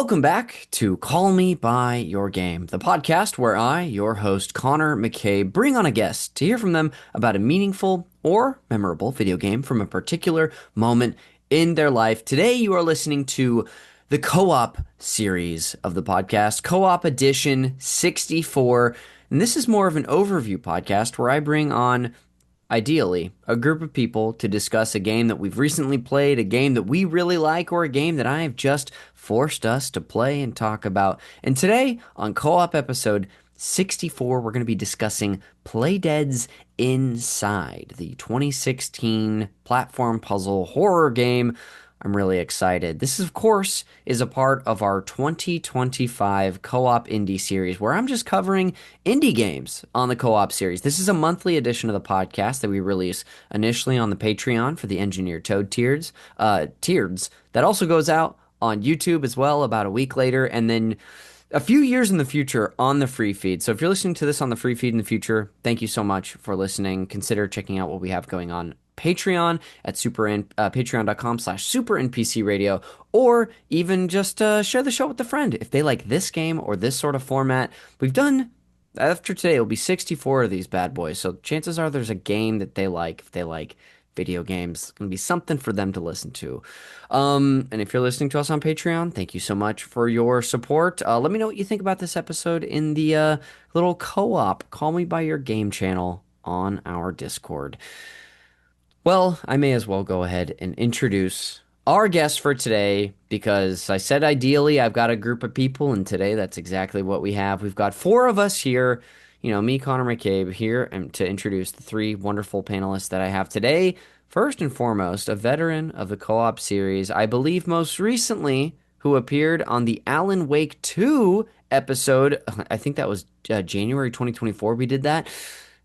Welcome back to Call Me By Your Game, the podcast where I, your host, Connor McCabe, bring on a guest to hear from them about a meaningful or memorable video game from a particular moment in their life. Today, you are listening to the co-op series of the podcast, Co-op Edition 64. And this is more of an overview podcast where I bring on, ideally, a group of people to discuss a game that we've recently played, a game that we really like, or a game that I have just forced us to play and talk about. And today, on co-op episode 64, we're going to be discussing PlayDead's Inside, the 2016 platform puzzle horror game. I'm really excited. This, of course, is a part of our 2025 Co-op Indie series, where I'm just covering indie games on the Co-op series. This is a monthly edition of the podcast that we release initially on the Patreon for the Engineered Toad tiers. That also goes out on YouTube as well about a week later, and then a few years in the future on the free feed. So if you're listening to this on the free feed in the future, thank you so much for listening. Consider checking out what we have going on Patreon at patreon.com/super NPC Radio, or even just share the show with a friend if they like this game or this sort of format. We've done, after today, it'll be 64 of these bad boys, so chances are there's a game that they like. If they like video games, it's going to be something for them to listen to. And if you're listening to us on Patreon, thank you so much for your support. Let me know what you think about this episode in the little co-op Call Me By Your Game channel on our Discord. Well, I may as well go ahead and introduce our guest for today, because I said ideally I've got a group of people, and today that's exactly what we have. We've got four of us here, me, Connor McCabe, here, and to introduce the three wonderful panelists that I have today. First and foremost, a veteran of the co-op series, I believe most recently, who appeared on the Alan Wake 2 episode. I think that was January 2024 we did that.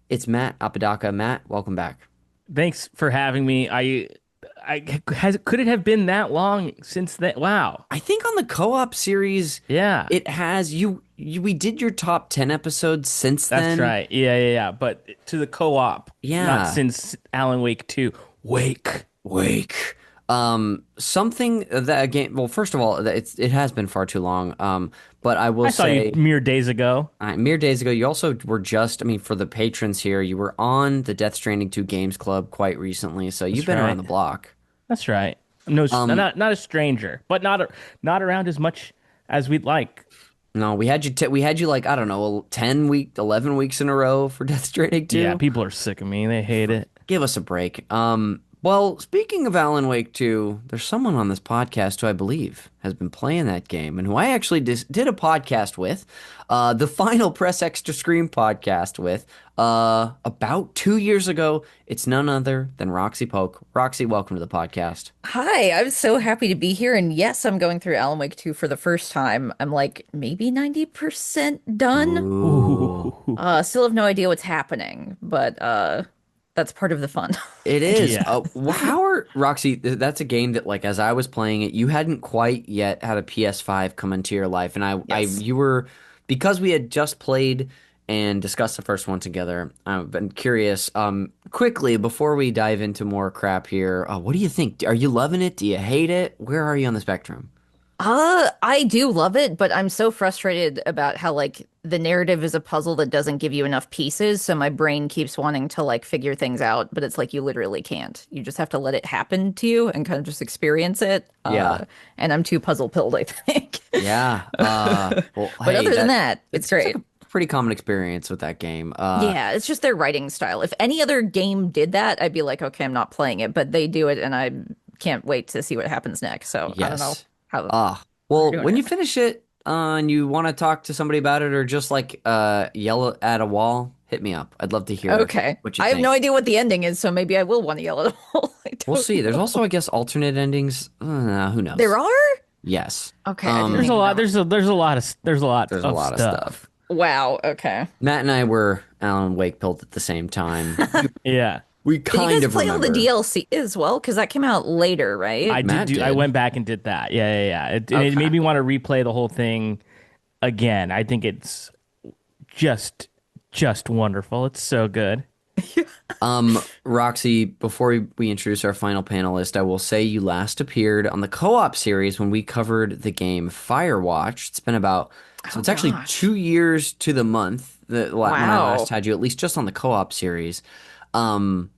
It's Matt Apodaca. Matt, welcome back. Thanks for having me. Could it have been that long since that? Wow. I think on the co-op series, Yeah. it has. We did your top 10 episodes since then. That's right. Yeah. But to the co-op. Yeah. Not since Alan Wake 2. Wake. Something that again. Well, first of all, it has been far too long. But I will I saw say, you mere days ago. mere days ago, you also were just. I mean, for the patrons here, you were on the Death Stranding 2 Games Club quite recently, so you've been around the block. That's right. No, not a stranger, but not around as much as we'd like. No, we had you like, I don't know, 11 weeks in a row for Death Stranding 2. Yeah, people are sick of me. They hate it. Give us a break. Well, speaking of Alan Wake 2, there's someone on this podcast who I believe has been playing that game and who I actually did a podcast with, the final Press Extra Screen podcast with, about 2 years ago. It's none other than Roxy Polk. Roxy, welcome to the podcast. Hi, I'm so happy to be here. And yes, I'm going through Alan Wake 2 for the first time. I'm like maybe 90% done. Ooh. Still have no idea what's happening, but that's part of the fun. It is. Yeah. Roxy, that's a game that, like, as I was playing it, you hadn't quite yet had a PS5 come into your life. And Yes. you were, because we had just played and discussed the first one together, I've been curious, quickly, before we dive into more crap here, what do you think? Are you loving it? Do you hate it? Where are you on the spectrum? I do love it, but I'm so frustrated about how like the narrative is a puzzle that doesn't give you enough pieces, so my brain keeps wanting to like figure things out, but it's like you literally can't. You just have to let it happen to you and kind of just experience it. Yeah. And I'm too puzzle pilled, I think. Yeah. Well, But hey, other than that, it's great. like a pretty common experience with that game. Yeah, it's just their writing style. If any other game did that, I'd be like, okay, I'm not playing it, but they do it and I can't wait to see what happens next. So I don't know Yes. how. Well, doing when it. you finish it and you want to talk to somebody about it or just like yell at a wall, hit me up. I'd love to hear Okay. what you I have think. no idea what the ending is, so maybe I will want to yell at all. We'll see. There's also, I guess, alternate endings. Who knows? There are? Yes. Okay. I didn't There's a even lot. know. There's a lot of There's a lot of stuff. Wow, okay. Matt and I were Alan Wake built at the same time. Yeah. We Did you kind guys of play all remember. the DLC as well? Because that came out later, right? I Matt did. I did. went back and did that. Yeah. It Okay. made me want to replay the whole thing again. I think it's just wonderful. It's so good. Roxy, before we introduce our final panelist, I will say you last appeared on the co-op series when we covered the game Firewatch. It's been about, so Oh it's actually gosh. 2 years to the month when I last Wow. had you, at least just on the co-op series. And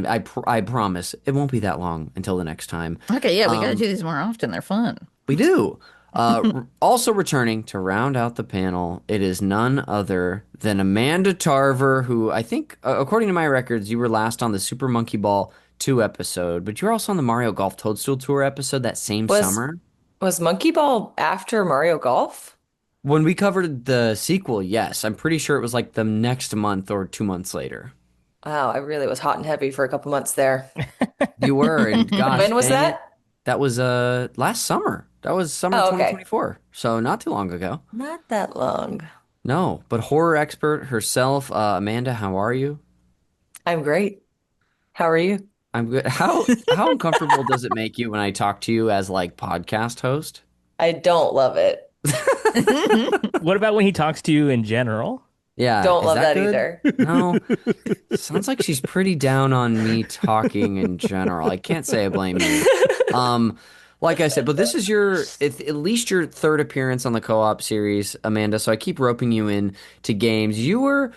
I promise it won't be that long until the next time. Okay, yeah, we gotta Um, do these more often. They're fun. we do. Also returning to round out the panel, it is none other than Amanda Tarver, who I think, according to my records, you were last on the Super Monkey Ball 2 episode, but you were also on the Mario Golf Toadstool Tour episode that same Was summer. was Monkey Ball after Mario Golf? When we covered the sequel, yes, I'm pretty sure it was like the next month or 2 months later. Wow, I really was hot and heavy for a couple months there. You were, and gosh, When was dang it, that? that was last summer. That was summer Oh, okay. 2024, so not too long ago. Not that long. No, but horror expert herself, Amanda, how are you? I'm great. How are you? I'm good. How uncomfortable does it make you when I talk to you as like podcast host? I don't love it. What about when he talks to you in general? Yeah, Don't is love that that good? either. No. Sounds like she's pretty down on me talking in general. I can't say I blame you. Um, like I said, but this is at least your third appearance on the co-op series, Amanda. So I keep roping you in to games. You were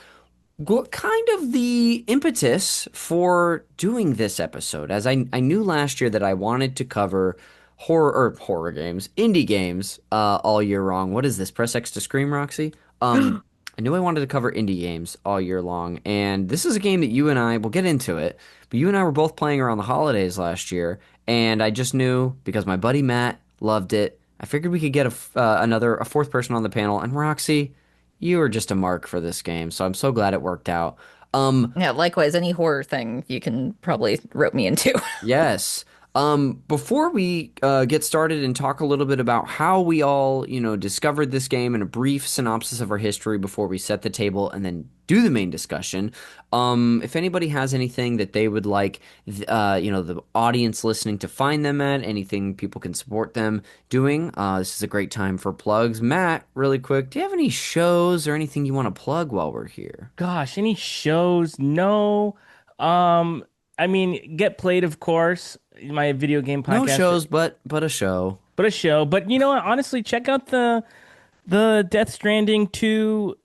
kind of the impetus for doing this episode, as I knew last year that I wanted to cover horror games, indie games, all year long. What is this? Press X to scream, Roxy. I knew I wanted to cover indie games all year long, and this is a game that you and I will get into it. But you and I were both playing around the holidays last year, and I just knew because my buddy Matt loved it. I figured we could get a fourth person on the panel, and Roxy, you were just a mark for this game, so I'm so glad it worked out. Yeah, likewise, any horror thing you can probably rope me into. Yes. Before we get started and talk a little bit about how we all, discovered this game and a brief synopsis of our history before we set the table and then do the main discussion. If anybody has anything that they would like, the audience listening to find them at, anything people can support them doing, this is a great time for plugs. Matt, really quick, do you have any shows or anything you want to plug while we're here? Gosh, any shows? No. Um, I mean, Get Played, of course, my video game No podcast, shows, but a show. but a show. But you know what? Honestly, check out the Death Stranding 2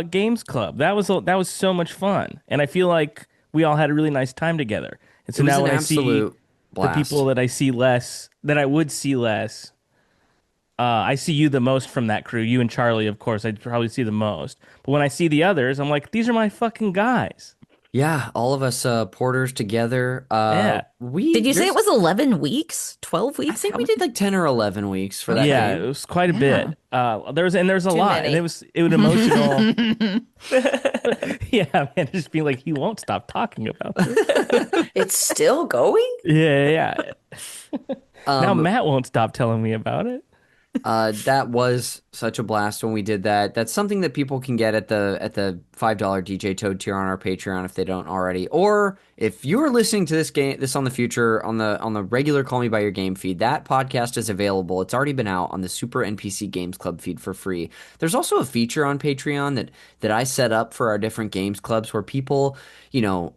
games club. That was so much fun, and I feel like we all had a really nice time together. And It so was now an when I see absolute the blast. people that I see less, that I would see less, I see you the most from that crew. You and Charlie, of course, I'd probably see the most. But when I see the others, I'm like, these are my fucking guys. Yeah, all of us porters together. Yeah. Did you say it There's was 11 weeks? 12 I weeks? think How we many? did like 10 or 11 weeks for that Yeah, it game. was quite a Yeah. bit. There's a Too lot, and many. it was emotional. Yeah, man, just being like, he won't stop talking about this. It's still going? Yeah. Now Um, Matt won't stop telling me about it. that was such a blast when we did that. That's something that people can get at the $5 DJ Toad tier on our Patreon if they don't already. Or if you're listening to this on the future on the regular Call Me by Your Game feed, that podcast is available. It's already been out on the Super NPC Games Club feed for free. There's also a feature on Patreon that I set up for our different games clubs where people,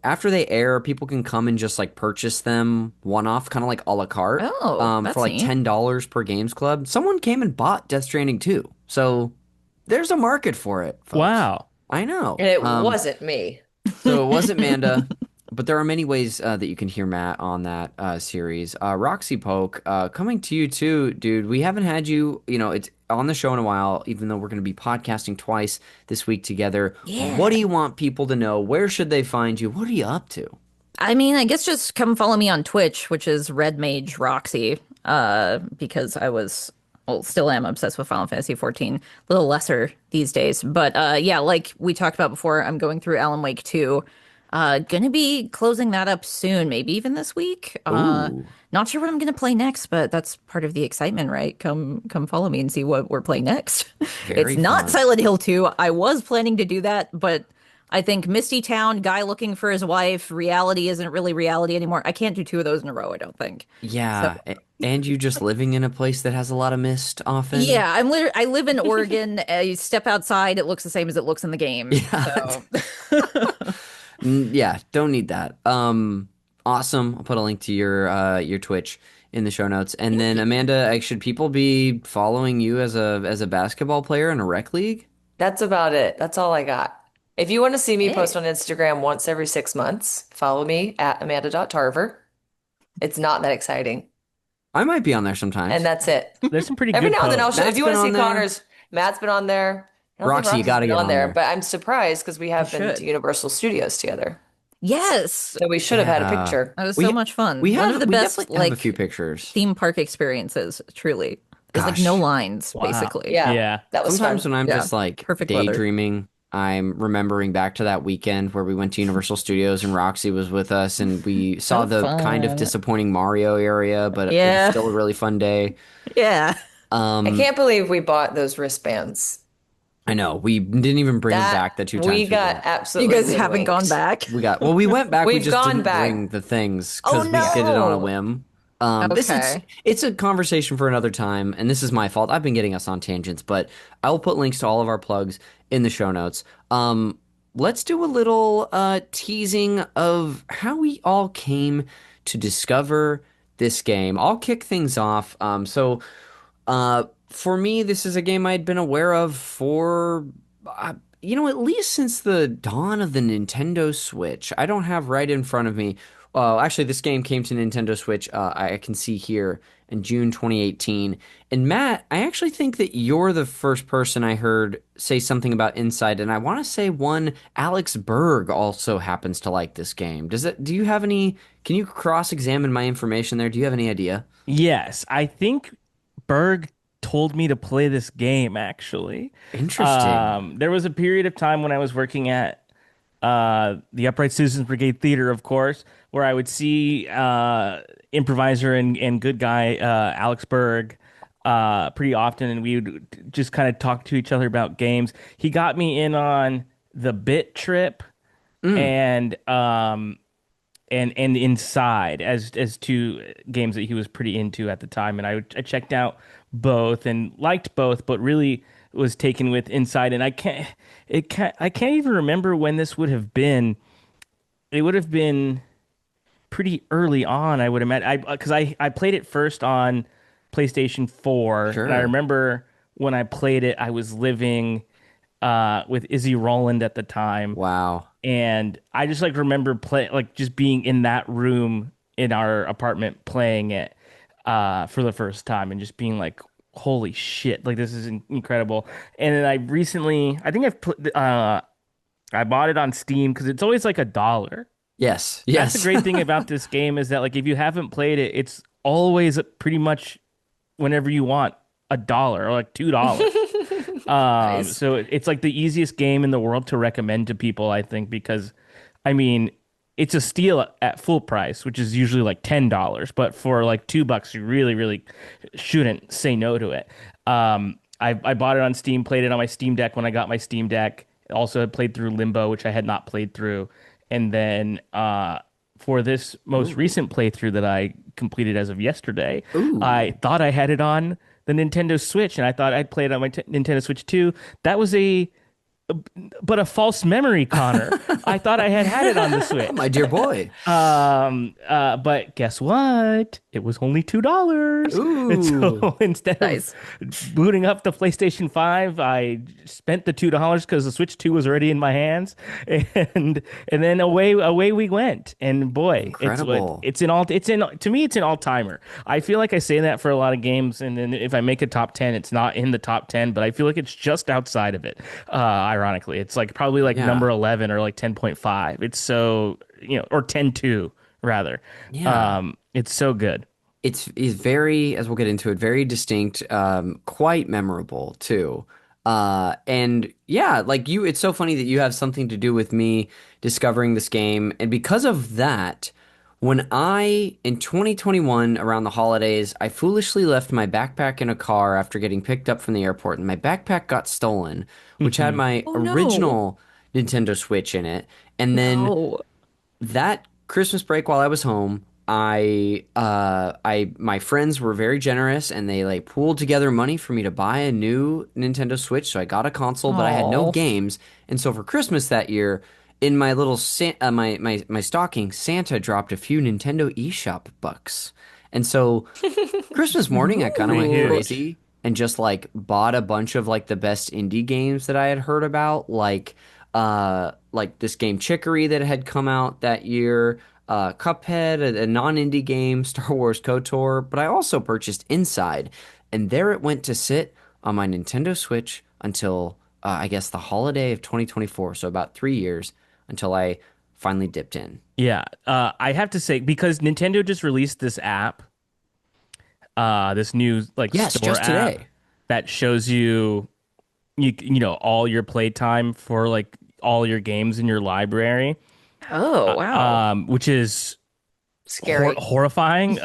after they air, people can come and just like purchase them one off, kind of like a la carte, Oh, for that's like neat. $10 per games club. Someone came and bought Death Stranding 2. So there's a market for it, folks. Wow. I know. And it wasn't me. So it wasn't Manda, but there are many ways that you can hear Matt on that series. Roxy Polk, coming to you too, dude. We haven't had you, it's on the show in a while, even though we're going to be podcasting twice this week together. Yeah. What do you want people to know? Where should they find you? What are you up to? I mean, I guess just come follow me on Twitch, which is Red Mage Roxy, because still am obsessed with Final Fantasy 14. A little lesser these days. But yeah, like we talked about before, I'm going through Alan Wake 2. Gonna be closing that up soon, maybe even this week. Ooh. Not sure what I'm gonna play next, but that's part of the excitement, right? Come follow me and see what we're playing next. Very It's not fun. Silent Hill 2. I was planning to do that, but I think Misty Town, guy looking for his wife, reality isn't really reality anymore. I can't do two of those in a row, I don't think. Yeah. And you just living in a place that has a lot of mist often. Yeah, I live in Oregon. You step outside, it looks the same as it looks in the game. Yeah. So Yeah, don't need that. Awesome. I'll put a link to your Twitch in the show notes. And Thank then you. Amanda, should people be following you as a basketball player in a rec league? That's about it. That's all I got. If you want to see me post Hey. on Instagram once every 6 months, follow me at Amanda.Tarver. It's not that exciting. I might be on there And sometimes. that's it. There's some pretty Every good now and then I'll posts. show, if Matt's you been want to see on there. Connor's, Matt's been on there. I don't think Roxy, you Roxy's got to been get on on there, there. but I'm surprised because we You have been to should. Universal Studios together. Yes. So we should have had a Yeah. picture. That was We so much fun. we One had of the we best definitely have a few like pictures. theme park experiences, truly. There's like no Gosh. lines, Wow. basically. Yeah, Yeah. that was Sometimes fun. when I'm Yeah. just like Perfect weather. daydreaming, I'm remembering back to that weekend where we went to Universal Studios and Roxy was with us and we saw So the kind of fun. disappointing Mario area, but it was Yeah. still a really fun day. Yeah. I Um, can't believe we bought those wristbands. I know we didn't even bring them That back the two we times we got went. You absolutely guys haven't gone hoodwinked. back. We went back. We We've just gone didn't bring back. the things Oh because we did it on a no. whim. This Okay. it's a conversation for another time, and this is my fault. I've been getting us on tangents, but I will put links to all of our plugs in the show notes. Let's do a little teasing of how we all came to discover this game. I'll kick things off. For me, this is a game I'd been aware of for, at least since the dawn of the Nintendo Switch. I don't have right in front of me. Actually, this game came to Nintendo Switch, I can see here in June 2018. And Matt, I actually think that you're the first person I heard say something about Inside, and I want to say one Alex Berg also happens to like this game. Do you have any, can you cross-examine my information there? Do you have any idea? Yes, I think Berg told me to play this game actually. Interesting. There was a period of time when I was working at the Upright Citizens Brigade Theater, of course, where I would see improviser and good guy Alex Berg pretty often, and we would just kind of talk to each other about games. He got me in on the Bit Trip and Inside as two games that he was pretty into at the time, and I checked out both and liked both, but really was taken with Inside, and I can't even remember when this would have been. It would have been pretty early on, I would imagine. I played it first on PlayStation 4, and I Sure. remember when I played it, I was living with Izzy Rowland at the time, Wow. and I just like remember play like just being in that room in our apartment playing it for the first time and just being like, holy shit, like this is incredible. And then I recently, I think I bought it on Steam because it's always like $1. Yes. That's the Yes. great thing about this game is that like if you haven't played it, it's always pretty much whenever you want $1 or like $2. Nice. So it's like the easiest game in the world to recommend to people, I think, because I mean, it's a steal at full price, which is usually like $10, but for like $2, you really, really shouldn't say no to it. I bought it on Steam, played it on my Steam Deck when I got my Steam Deck. Also had played through Limbo, which I had not played through, and then for this most recent playthrough that I completed as of yesterday, Ooh. I thought I had it on the Nintendo Switch, and I thought I'd play it on my Nintendo Switch too. That was a false memory, Connor. I thought I had it on the Switch. My dear boy. But guess what? It was only $2. And Ooh. so instead Nice. of booting up the PlayStation 5, I spent the $2 because the Switch 2 was already in my hands. And then away we went. And boy, Incredible. to me it's an all-timer. I feel like I say that for a lot of games, and then if I make a top 10, it's not in the top 10, but I feel like it's just outside of it. Ironically, it's like probably like Yeah. number 11 or like 10.5. It's so, or 10.2 rather. Yeah. It's so good. It's very, as we'll get into it, very distinct, quite memorable too. And yeah, like you, it's so funny that you have something to do with me discovering this game. And because of that, in 2021, around the holidays, I foolishly left my backpack in a car after getting picked up from the airport, and my backpack got stolen, which had my Oh no. original Nintendo Switch in it. And then No. that Christmas break while I was home, my friends were very generous and they like pooled together money for me to buy a new Nintendo Switch. So I got a console, but I had no Oh. games. And so for Christmas that year, in my little my stocking, Santa dropped a few Nintendo eShop bucks. And so Christmas morning, I kind of Pretty went huge. crazy and just like bought a bunch of like the best indie games that I had heard about, like this game Chicory that had come out that year, Cuphead, a non-indie game, Star Wars KOTOR, but I also purchased Inside, and there it went to sit on my Nintendo Switch until I guess the holiday of 2024, so about 3 years until I finally dipped in. Yeah, I have to say because Nintendo just released this app, this new like Yes, store just app today. that shows you know all your playtime for like all your games in your library, Oh, wow. which is Scary. horrifying.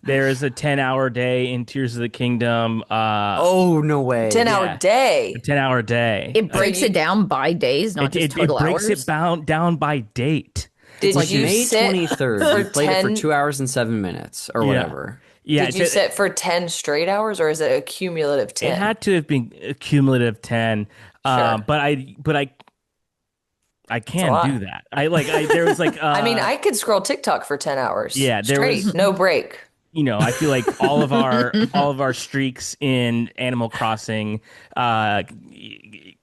There is a 10-hour day in Tears of the Kingdom. Oh, no way. 10-hour Yeah. day. A 10-hour day. It breaks you- it down by days, not just It total breaks hours. it down by date. Did Like you May sit 23rd, for you played it for 10 2 hours and 7 minutes or Yeah. whatever. Yeah, Did you sit for 10 straight hours, or is it a cumulative 10? it had to have been a cumulative 10. Sure. But I can't lot. do that. There was like I mean, I could scroll TikTok for 10 hours. Yeah, there straight, was- no break. you know, I feel like all of our streaks in Animal Crossing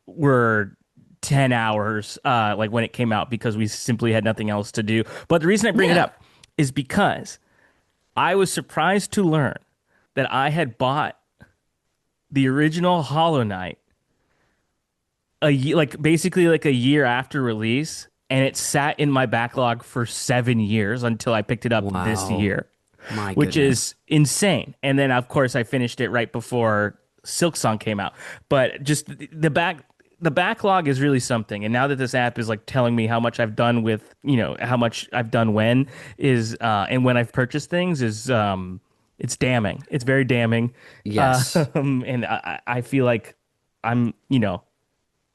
were 10 hours like when it came out because we simply had nothing else to do. But the reason I bring it up is because I was surprised to learn that I had bought the original Hollow Knight basically like a year after release, and it sat in my backlog for 7 years until I picked it up this Wow. year. My Which goodness. is insane. And then, of course, I finished it right before Silksong came out. But just the backlog is really something. And now that this app is like telling me how much I've done with, you know, how much I've done and when I've purchased things it's damning. It's very damning. Yes. And I feel like I'm, you know,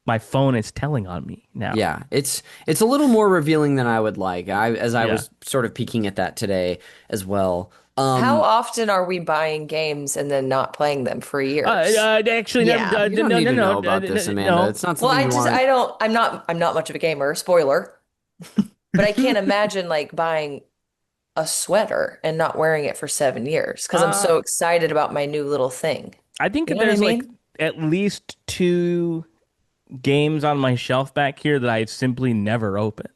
my phone is telling on me now. Yeah, it's a little more revealing than I would like. I Yeah. was sort of peeking at that today as well. How often are we buying games and then not playing them for years? Actually, Yeah. no, You don't no, need no, to no, know about this, Amanda. no. It's not Well, something you want. I'm not much of a gamer, spoiler. But I can't imagine like buying a sweater and not wearing it for 7 years because I'm so excited about my new little thing. I think You know what there's I like mean? at least 2 games on my shelf back here that I've simply never opened.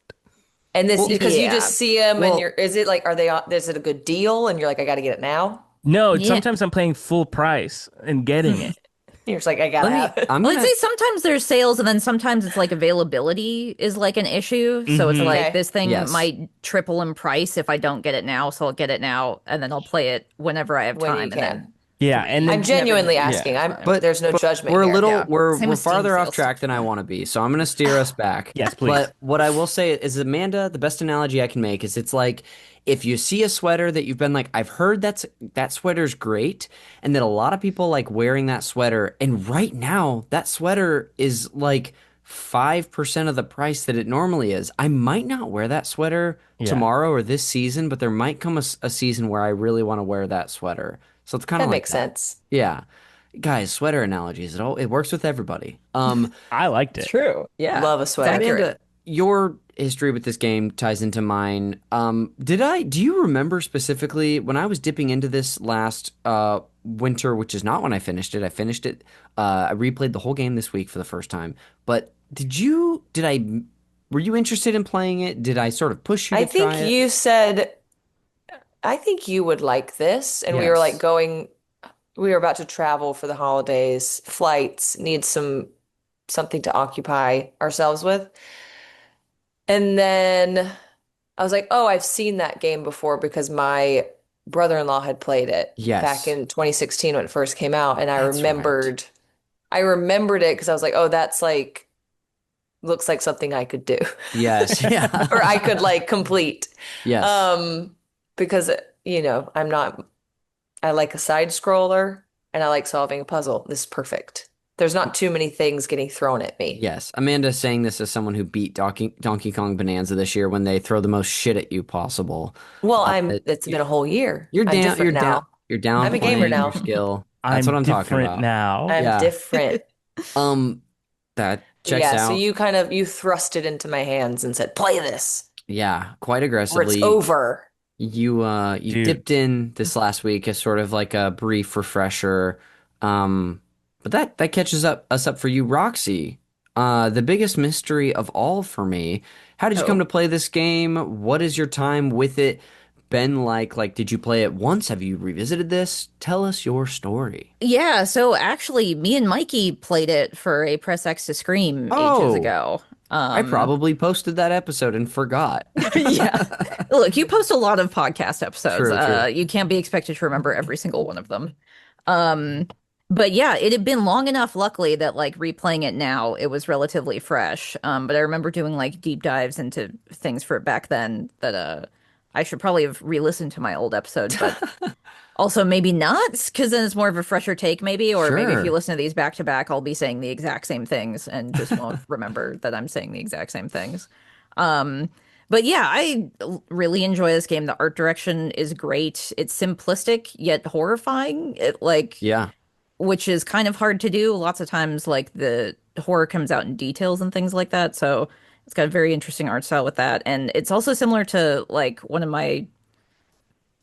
And this because you yeah. just see them Well- and is it like is it a good deal and you're like I got to get it now? No, Yeah. sometimes I'm paying full price and getting it. You're just like I got to have it. I'm Well, gonna, I'd say sometimes there's sales, and then sometimes it's like availability is like an issue. So it's like Okay. this thing Yes. might triple in price if I don't get it now. So I'll get it now, and then I'll play it whenever I have When you time. And can. then Yeah, and then I'm genuinely Yeah. asking. but There's no judgment We're a here. little Yeah. we're Same we're with Steam farther off sales. track than I want to be, so I'm gonna steer us back. Yes, please. But what I will say is, Amanda, the best analogy I can make is it's like if you see a sweater that you've been like, I've heard that sweater's great, and that a lot of people like wearing that sweater, and right now that sweater is like 5% of the price that it normally is. I might not wear that sweater tomorrow or this season, but there might come a season where I really want to wear that sweater. So it's kind of That like makes sense. Yeah. Guys, sweater analogies. It works with everybody. I liked it. true. Yeah. Love a sweater. Amanda, your history with this game ties into mine. Do you remember specifically when I was dipping into this last winter, which is not when I finished it. I finished it. I replayed the whole game this week for the first time. But were you interested in playing it? Did I sort of push you to I think try it? you said I think you would like this, and we were like Yes. we were about to travel for the holidays, flights, need something to occupy ourselves with. And then I was like, "Oh, I've seen that game before because my brother-in-law had played it Yes. back in 2016 when it first came out, and That's I remembered it because I was like, "Oh, that's like looks like something I could do." Yes. Yeah. Or I could like complete. Yes. Because I like a side scroller and I like solving a puzzle. This is perfect. There's not too many things getting thrown at me. Yes, Amanda saying this as someone who beat Donkey Kong Bonanza this year when they throw the most shit at you possible. Well, it's been a whole year. You're I'm down. different You're down. now. You're down. I'm a gamer playing now. Your skill. That's I'm what I'm talking different about. now. I'm Yeah. different. That Checks So out. you thrust it into my hands and said, "Play this, Yeah, quite or it's aggressively. over." You Dude. dipped in this last week as sort of like a brief refresher. But that catches us up for you, Roxy. The biggest mystery of all for me. How did you come Oh. to play this game? What is your time with it been like? Like, did you play it once? Have you revisited this? Tell us your story. Yeah, so actually me and Mikey played it for a Press X to Scream ages Oh, ago. I Um probably posted that episode and forgot. yeah. Look, you post a lot of podcast episodes. True, true. You can't be expected to remember every single one of them. Um but yeah, it had been long enough, luckily, that like replaying it now, it was relatively fresh. But I remember doing like deep dives into things for it back then that I should probably have re-listened to my old episode, but also, maybe not, because then it's more of a fresher take, maybe. Or maybe if you Sure. listen to these back to back, I'll be saying the exact same things and just won't remember that I'm saying the exact same things. Um, but yeah, I really enjoy this game. The art direction is great. It's simplistic yet horrifying. It like, Yeah. which is kind of hard to do. Lots of times, like the horror comes out in details and things like that. So it's got a very interesting art style with that, and it's also similar to like one of my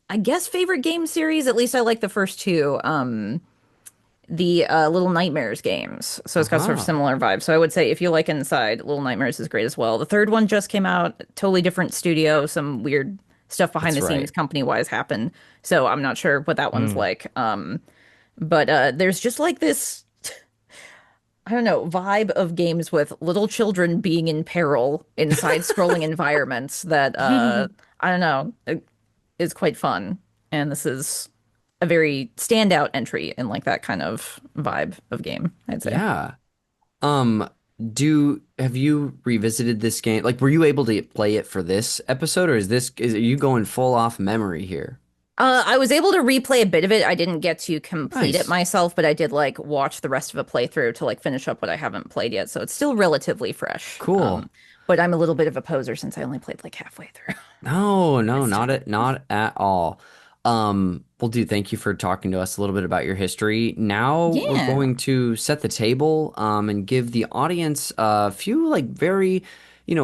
I guess favorite game series. At least I like the first two, the Little Nightmares games. So it's got sort of Uh-huh. similar vibes. So I would say if you like Inside, Little Nightmares is great as well. The third one just came out, totally different studio, some weird stuff behind That's the scenes right. company wise happened. So I'm not sure what that one's Mm. like. But there's just like this, I don't know, vibe of games with little children being in peril in side-scrolling environments that I don't know, is quite fun. And this is a very standout entry in like that kind of vibe of game, I'd say. Yeah. Um, do have you revisited this game? Like, were you able to play it for this episode, or are you going full off memory here? I was able to replay a bit of it. I didn't get to complete it Nice. myself, but I did like watch the rest of a playthrough to like finish up what I haven't played yet. So it's still relatively fresh. Cool. But I'm a little bit of a poser since I only played like halfway through. No, no, It's still not at all. Well, dude, thank you for talking to us a little bit about your history. Now we're yeah. going to set the table, and give the audience a few like very,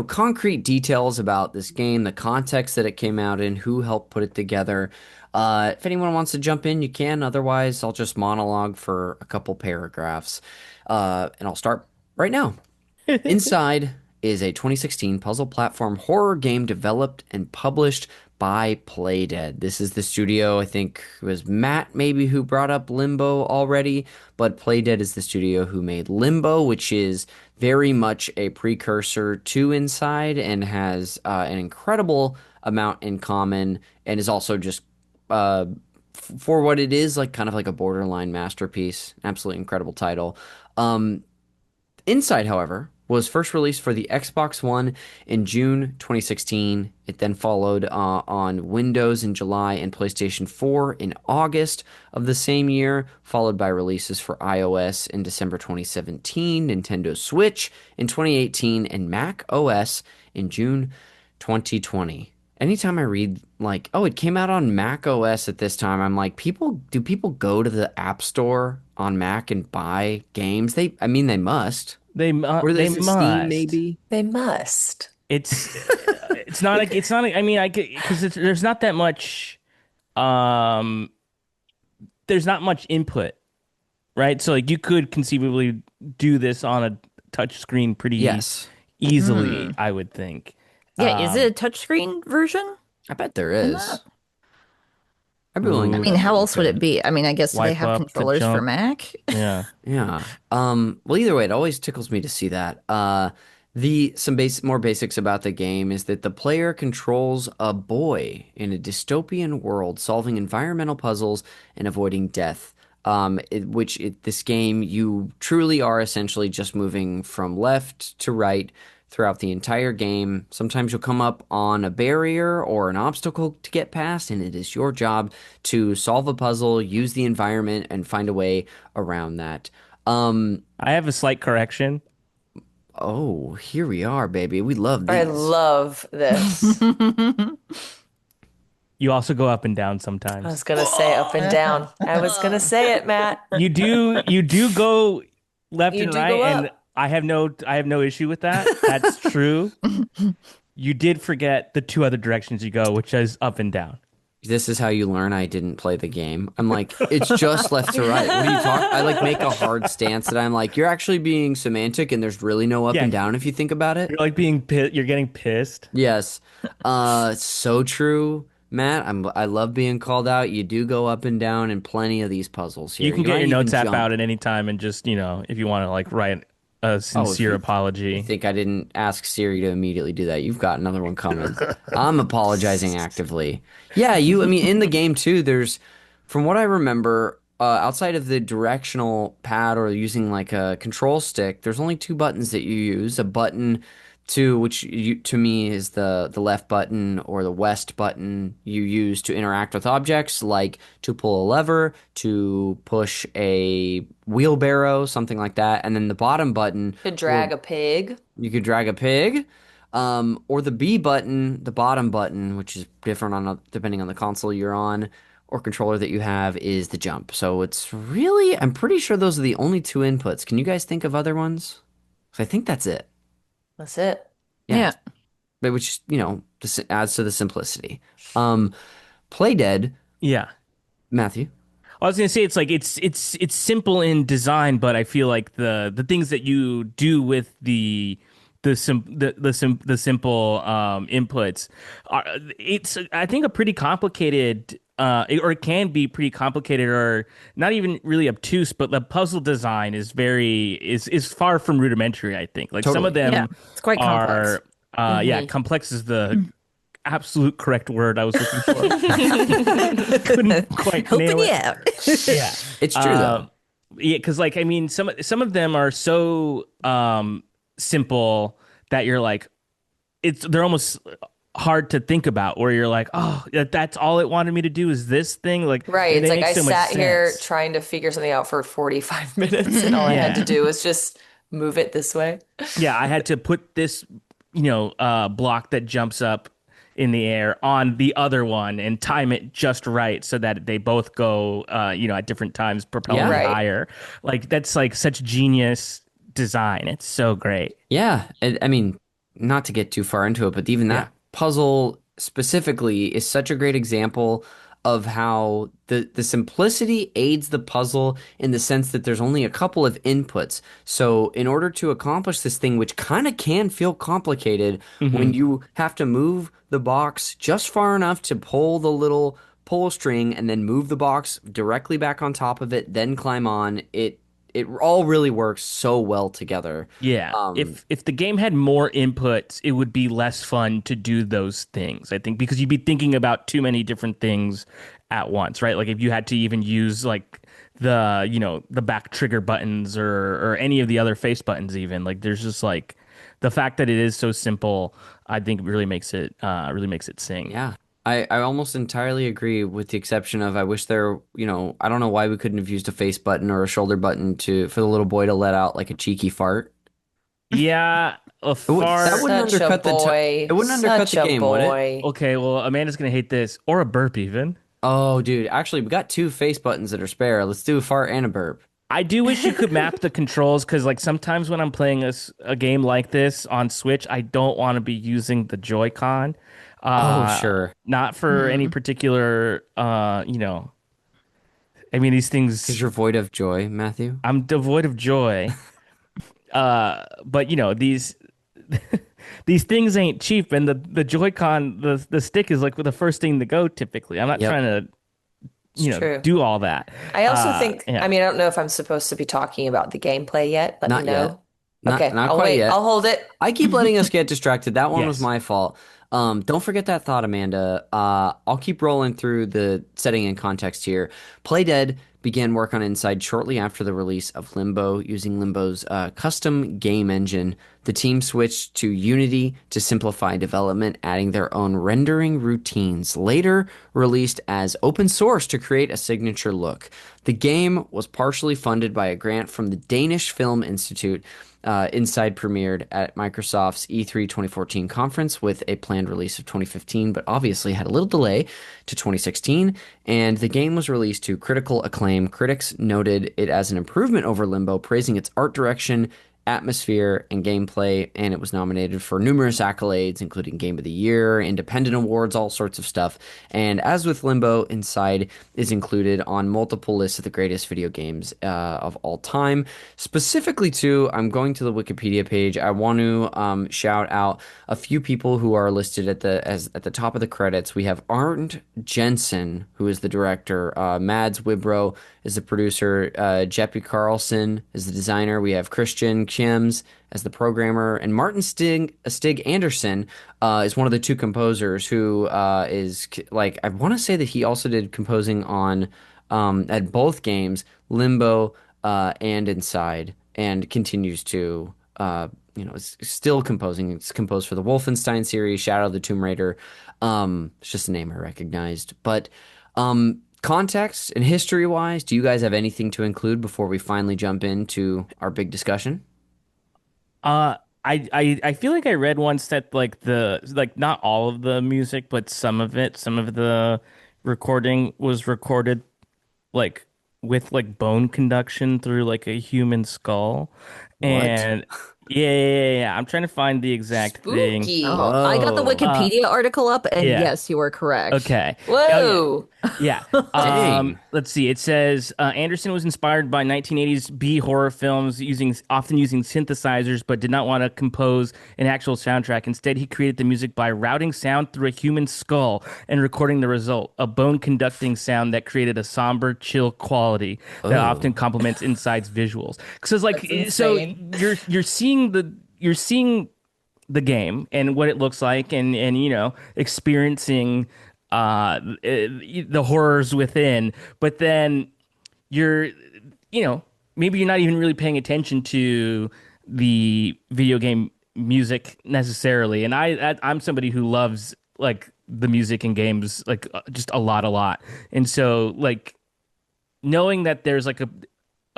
concrete details about this game, the context that it came out in, who helped put it together. If anyone wants to jump in, you can. Otherwise, I'll just monologue for a couple paragraphs. And I'll start right now. Inside is a 2016 puzzle platform horror game developed and published by PlayDead. This is the studio, I think it was Matt maybe who brought up Limbo already, but PlayDead is the studio who made Limbo, which is very much a precursor to Inside and has an incredible amount in common and is also just uh, for what it is, like kind of like a borderline masterpiece. Absolutely incredible title. Um, Inside, however, was first released for the Xbox One in June 2016. It then followed on Windows in July and PlayStation 4 in August of the same year, followed by releases for iOS in December 2017, Nintendo Switch in 2018, and Mac OS in June 2020. Anytime I read like, oh, it came out on Mac OS at this time, I'm like, do people go to the App Store on Mac and buy games? I mean, they must. Or They this is Steam, must. maybe? They must. It's not like it's not. I mean, because there's not that much. Um, there's not much input, right? So like you could conceivably do this on a touch screen pretty Yes. easily, Hmm. I would think. Yeah, is it Um, a touchscreen version I bet there in is. that? I'd be willing I to ooh, mean, bet how you else would it could. be? I mean, I guess do they Wipe have up to controllers for jump. Mac? Yeah. Yeah. Well, either way, it always tickles me to see that. More basics about the game is that the player controls a boy in a dystopian world, solving environmental puzzles and avoiding death. This game, you truly are essentially just moving from left to right throughout the entire game. Sometimes you'll come up on a barrier or an obstacle to get past, and it is your job to solve a puzzle, use the environment, and find a way around that. Um, I have a slight correction. oh, here we are, baby. We love I these. love this. You also go up and down I was sometimes. gonna say up and down. I was gonna say it, Matt. You do go left You and do right, go and up. I have no issue with that. That's true. You did forget the two other directions you go, which is up and down. This is how you learn I didn't play the game. I'm like, it's just left to right. What are you talking? I like make a hard stance that I'm like, you're actually being semantic and there's really no up Yeah. and down if you think about it. You're like being you're getting pissed. Yes. So true, Matt. I love being called out. You do go up and down in plenty of these puzzles here. You can get might your even notes app jump. out at any time and just, if you want to like write a sincere you- apology. I think I didn't ask Siri to immediately do that. You've got another one coming. I'm apologizing actively. Yeah, I mean, in the game too, there's, from what I remember, outside of the directional pad or using like a control stick, there's only two buttons that you use. A button which to me is the left button or the west button you use to interact with objects, like to pull a lever, to push a wheelbarrow, something like that. And then the bottom button To drag a pig. you could drag a pig, or the B button, the bottom button, which is different depending on the console you're on or controller that you have, is the jump. So it's really, I'm pretty sure those are the only two inputs. Can you guys think of other ones? 'Cause I think that's it. That's it. Yeah. But which, just adds to the simplicity. Play Dead, Yeah. Matthew. I was gonna say it's like it's simple in design, but I feel like the things that you do with the simple inputs are it's I think a pretty complicated or it can be pretty complicated or not even really obtuse, but the puzzle design is is far from rudimentary. I think like some of them Yeah, it's quite are complex. yeah, complex is the absolute correct word I was looking for. Couldn't quite Helping nail you it. out. Yeah. It's true, though. Yeah, because like I mean, some of them are so simple that you're like, they're almost hard to think about. Where you're like, oh, that's all it wanted me to do is this thing. Like, Right. It's they like make I so much sat here sense. trying to figure something out for 45 minutes and all I had to Yeah. do was just move it this way. Yeah, I had to put this, block that jumps up in the air on the other one and time it just right so that they both go, at different times, propelling Yeah. Right. higher. Like that's like such genius design. It's so great. Yeah, I mean, not to get too far into it, but even that puzzle specifically is such a great example of how the simplicity aids the puzzle in the sense that there's only a couple of inputs. So in order to accomplish this thing, which kind of can feel complicated when you have to move the box just far enough to pull the little pull string and then move the box directly back on top of it, then climb on, it all really works so well together. Yeah. If the game had more inputs, it would be less fun to do those things, I think, because you'd be thinking about too many different things at once, right? Like if you had to even use like the back trigger buttons or any of the other face buttons even, like there's just like the fact that it is so simple, I think really makes it sing. Yeah. I almost entirely agree with the exception of I wish there, I don't know why we couldn't have used a face button or a shoulder button for the little boy to let out like a cheeky fart. Yeah, a That fart. wouldn't Such a undercut boy. it wouldn't undercut Such the a game, would it? boy. Okay, well, Amanda's gonna hate this, or a burp even. Oh, dude, actually we got two face buttons that are spare. Let's do a fart and a burp. I do wish you could map the controls because, like, sometimes when I'm playing a game like this on Switch, I don't want to be using the Joy-Con. Oh, sure. Not for any particular, I mean, these things. Because you're void of joy, Matthew. I'm devoid of joy. But these these things ain't cheap, and the Joy-Con, the stick is like the first thing to go. Typically, I'm not Yep. trying to, true. do all that. I also think, yeah. I mean, I don't know if I'm supposed to be talking about the gameplay yet. Let Not me know. yet. Not- Okay, not I'll quite wait. yet. I'll hold it. I keep letting us get distracted. That one was Yes. my fault. Don't forget that thought, Amanda. I'll keep rolling through the setting and context here. Playdead began work on Inside shortly after the release of Limbo. Using Limbo's custom game engine, the team switched to Unity to simplify development, adding their own rendering routines, later released as open source to create a signature look. The game was partially funded by a grant from the Danish Film Institute. Inside premiered at Microsoft's E3 2014 conference with a planned release of 2015, but obviously had a little delay to 2016, and the game was released to critical acclaim. Critics noted it as an improvement over Limbo, praising its art direction atmosphere, and gameplay, and it was nominated for numerous accolades, including Game of the Year, Independent Awards, all sorts of stuff. And as with Limbo, Inside is included on multiple lists of the greatest video games of all time. Specifically, too, I'm going to the Wikipedia page. I want to shout out a few people who are listed at the top of the credits. We have Arndt Jensen, who is the director. Mads Wibro is the producer. Jeppe Carlson is the designer. We have Christian Kjems as the programmer, and Martin Stig Anderson is one of the two composers who is like, I want to say that he also did composing on at both games, Limbo and Inside, and continues to is still composing. It's composed for the Wolfenstein series, Shadow of the Tomb Raider. It's just a name I recognized, but context and history wise, do you guys have anything to include before we finally jump into our big discussion? I feel like I read once that like not all of the music, but some of the recording was recorded like with like bone conduction through like a human skull. What? And yeah. I'm trying to find the exact thing. Spooky. Oh, I got the Whoa. Wikipedia article up, and yeah. yes, you are correct. Okay. Whoa. Yeah. Dang. Let's see. It says Anderson was inspired by 1980s B horror films, often using synthesizers, but did not want to compose an actual soundtrack. Instead, he created the music by routing sound through a human skull and recording the result, a bone conducting sound that created a somber, chill quality that often complements Inside's visuals. Because like, That's so insane. you're seeing the game and what it looks like, and experiencing the horrors within, but then you're maybe you're not even really paying attention to the video game music necessarily. And I'm somebody who loves like the music in games like just a lot, and so like knowing that there's like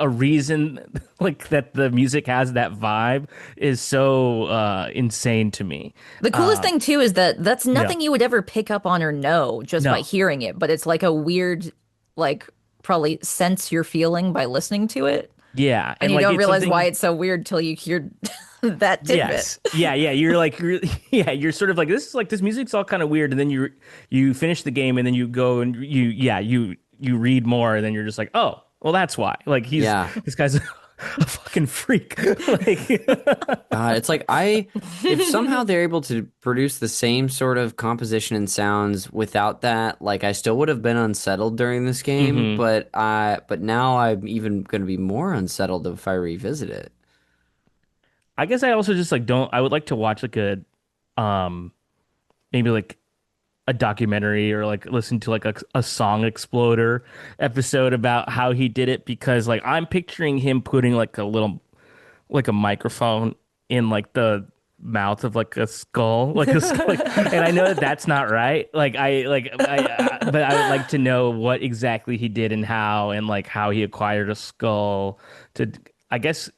a reason like that the music has that vibe is so insane to me. The coolest thing too is that that's nothing yeah. you would ever pick up on or know just by No. hearing it, but it's like a weird, like probably sense you're feeling by listening to it, Yeah, and you like don't it's realize something- why it's so weird till you hear that tidbit. Yes. Yeah. You're like, you're sort of like, this is like, this music's all kind of weird. And then you finish the game and then you go and you read more and then you're just like, oh, well, that's why. Like this guy's a fucking freak. Like, God, it's like if somehow they're able to produce the same sort of composition and sounds without that, like I still would have been unsettled during this game, but now I'm even going to be more unsettled if I revisit it. I guess I also just like I would like to watch like maybe like a documentary or like listen to like a Song Exploder episode about how he did it, because like I'm picturing him putting like a microphone in like the mouth of like a skull, like and I know that that's not right. But I would like to know what exactly he did and how, and like how he acquired a skull to, I guess.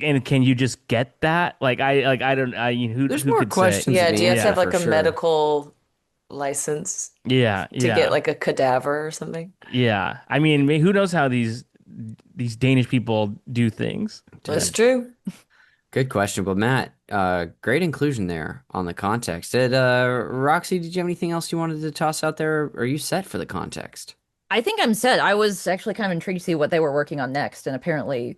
And can you just get that? Like I don't. There's who more could say? questions. Yeah, do you have to have for like a sure. medical license Yeah, to get like a cadaver or something? yeah. I mean, who knows how these Danish people do things? That's true. Good question. But Matt, great inclusion there on the context. Roxy, did you have anything else you wanted to toss out there? Or are you set for the context? I think I'm set. I was actually kind of intrigued to see what they were working on next, and apparently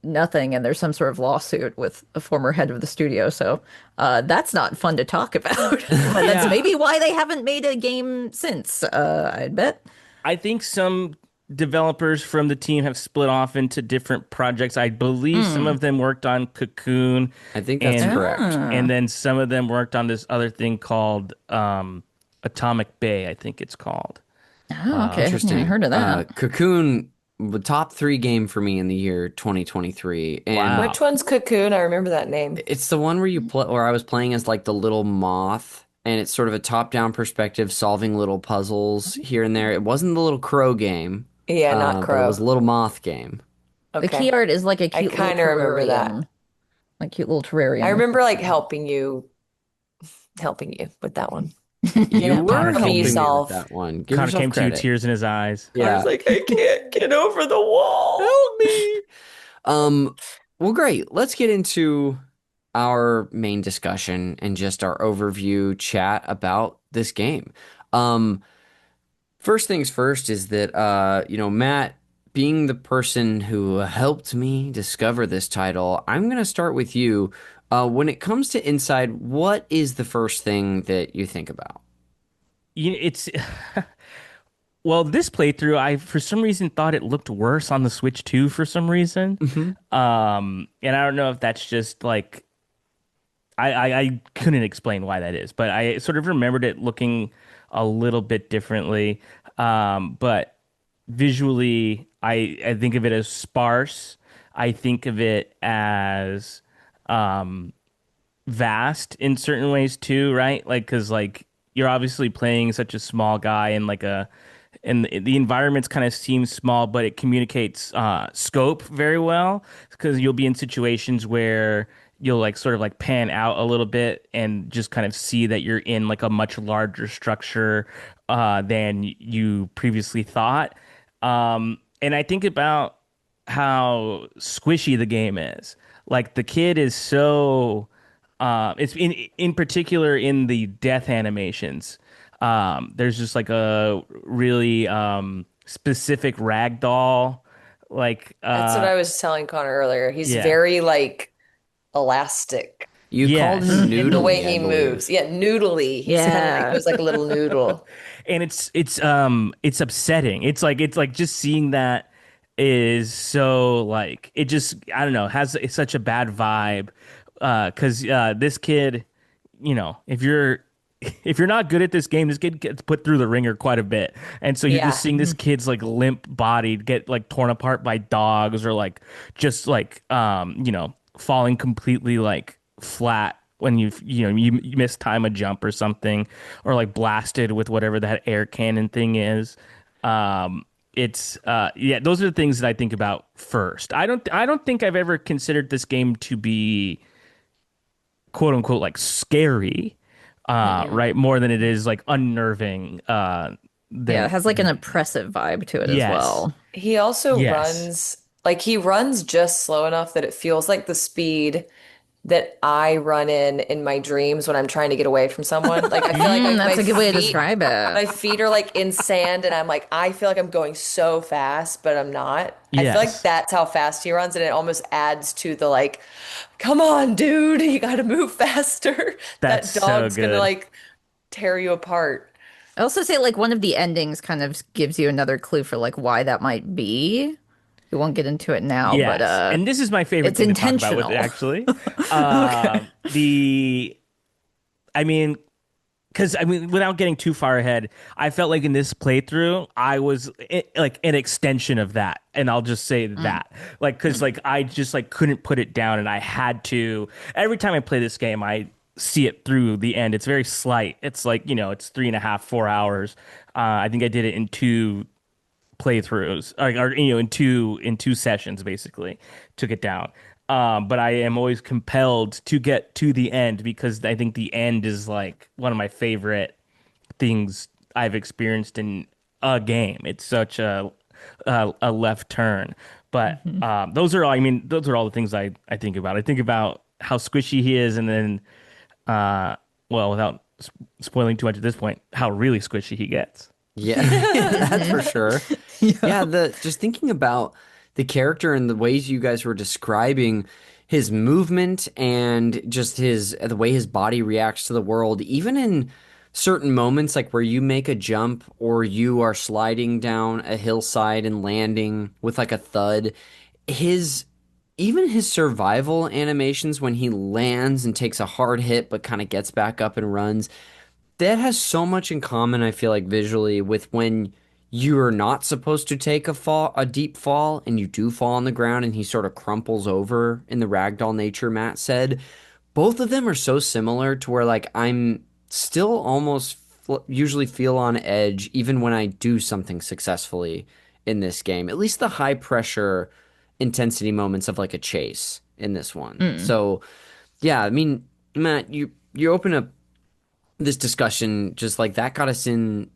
nothing, and there's some sort of lawsuit with a former head of the studio, so that's not fun to talk about. But that's maybe why they haven't made a game since, I'd bet. I think some developers from the team have split off into different projects. I believe some of them worked on Cocoon. I think that's and, correct. And then some of them worked on this other thing called Atomic Bay, I think it's called. Oh, okay. Interesting. I heard of that. Cocoon, the top 3 game for me in the year 2023. And Wow. Which one's Cocoon? I remember that name. it's the one where I was playing as like the little moth, and it's sort of a top-down perspective, solving little puzzles here and there. It wasn't the little crow game. Yeah, not But it Crow. was a little moth game. The Okay. key art is like a I cute little kinda remember that. terrarium. Like cute little terrarium. I remember like helping you with that one. You know, were Connor helping me with solve. that one. Give Connor yourself came to you, credit. tears in his eyes. I Yeah. was like, I can't get over the wall. Help me. Well, great. Let's get into our main discussion and just our overview chat about this game. Um, First things first is that Matt, being the person who helped me discover this title, I'm going to start with you. When it comes to Inside, what is the first thing that you think about? It's well, this playthrough, I for some reason thought it looked worse on the Switch 2 for some reason. Hmm. And I don't know if that's just like I couldn't explain why that is, but I sort of remembered it looking a little bit differently. But visually, I think of it as sparse. I think of it as um, vast in certain ways too, right? Like, because like you're obviously playing such a small guy and like a and the environments kind of seem small, but it communicates scope very well because you'll be in situations where you'll like sort of like pan out a little bit and just kind of see that you're in like a much larger structure than you previously thought. And I think about how squishy the game is. Like the kid is so it's in particular in the death animations. There's just like a really specific ragdoll, like That's what I was telling Connor earlier. He's yeah, very like elastic You called yes, him in the way Noodly, I he moves. believe. Yeah, noodly. He's kind of like Yeah. goes like a little noodle. and it's upsetting. It's like just seeing that is so like it just I don't know has such a bad vibe because this kid, if you're if you're not good at this game, this kid gets put through the ringer quite a bit. And so you're just Yeah. seeing this kid's like limp body get like torn apart by dogs or like just like falling completely like flat when you mistime a jump or something or like blasted with whatever that air cannon thing is. It's yeah, those are the things that I think about first. I don't think I've ever considered this game to be quote unquote like scary, Mm-mm. right? More than it is like unnerving. Yeah, it Than has like an oppressive vibe to it as yes, well. He also yes, runs just slow enough that it feels like the speed that I run in my dreams when I'm trying to get away from someone. Like I feel like That's a good way to describe it. my feet are like in sand and I'm like I feel like I'm going so fast, but I'm not. I feel like yes. that's how fast he runs and it almost adds to the like, come on, dude, you gotta move faster. That's That so dog's gonna good. like tear you apart. I also say like one of the endings kind of gives you another clue for like why that might be. We won't get into it now, but Yes, and this is my favorite it's thing to talk about with it intentional. actually. Okay. The I mean, because I mean, without getting too far ahead, I felt like in this playthrough, I was like an extension of that, and I'll just say Mm, that, like, because like I just like couldn't put it down, and I had to. Every time I play this game, I see it through the end. It's very slight. It's like it's 3.5, 4 hours. I think I did it in two playthroughs, or in two sessions, basically took it down. But I am always compelled to get to the end because I think the end is like one of my favorite things I've experienced in a game. It's such a left turn. But mhm. those are all the things I think about. I think about how squishy he is, and then well, without spoiling too much at this point, how really squishy he gets. Yeah, that's for sure. Yeah. Yeah, the just thinking about the character and the ways you guys were describing his movement and just his the way his body reacts to the world, even in certain moments like where you make a jump or you are sliding down a hillside and landing with like a thud, his even his survival animations when he lands and takes a hard hit but kind of gets back up and runs, that has so much in common, I feel like, visually with when you're not supposed to take a deep fall, and you do fall on the ground and he sort of crumples over in the ragdoll nature Matt said. Both of them are so similar to where like I'm still almost usually feel on edge even when I do something successfully in this game. At least the high pressure intensity moments of like a chase in this one. Mm. So, yeah, I mean, Matt, you open up this discussion just like that got us in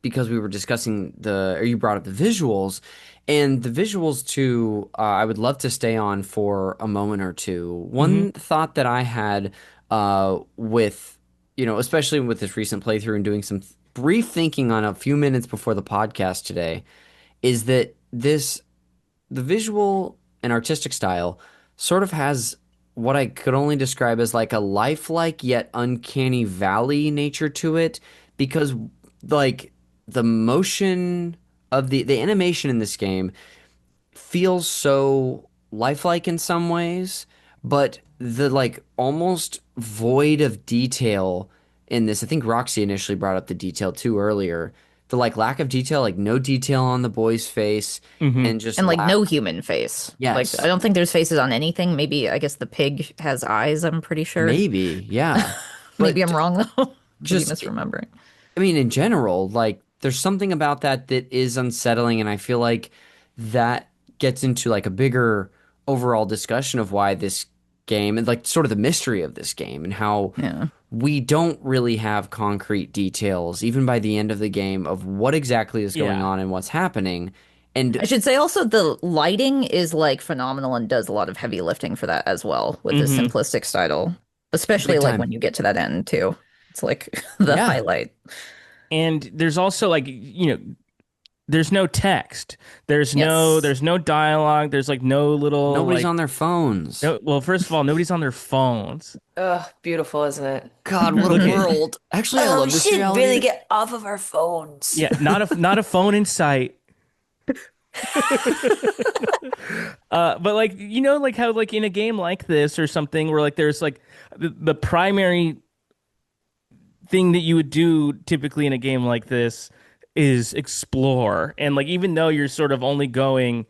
because we were discussing or you brought up the visuals, and the visuals too, I would love to stay on for a moment or two. One thought that I had with, especially with this recent playthrough and doing some brief thinking on a few minutes before the podcast today, is that the visual and artistic style sort of has what I could only describe as like a lifelike yet uncanny valley nature to it, because like the motion of the animation in this game feels so lifelike in some ways, but the like almost void of detail in this. I think Roxy initially brought up the detail too earlier. The like lack of detail, like no detail on the boy's face, and just And like no human face. Like Yes, I don't think there's faces on anything. Maybe I guess the pig has eyes, I'm pretty sure. maybe, yeah. Maybe But I'm wrong though. Maybe just misremembering. I mean, in general, like there's something about that is unsettling, and I feel like that gets into like a bigger overall discussion of why this game and like sort of the mystery of this game and how Yeah. we don't really have concrete details, even by the end of the game, of what exactly is going Yeah. on and what's happening. And I should say also the lighting is like phenomenal and does a lot of heavy lifting for that as well with the simplistic style. Especially big like time. when you get to that end too. It's like the Yeah. highlight. And there's also like, there's no text. There's Yes. no dialogue. There's like no little Nobody's like on their phones. no, well, first of all, nobody's on their phones. Ugh, beautiful, isn't it? God, what Look a at- world. Actually, I love this reality. get off of our phones. Yeah, not a phone in sight. But like like how like in a game like this or something where like there's like the primary thing that you would do typically in a game like this is explore, and like even though you're sort of only going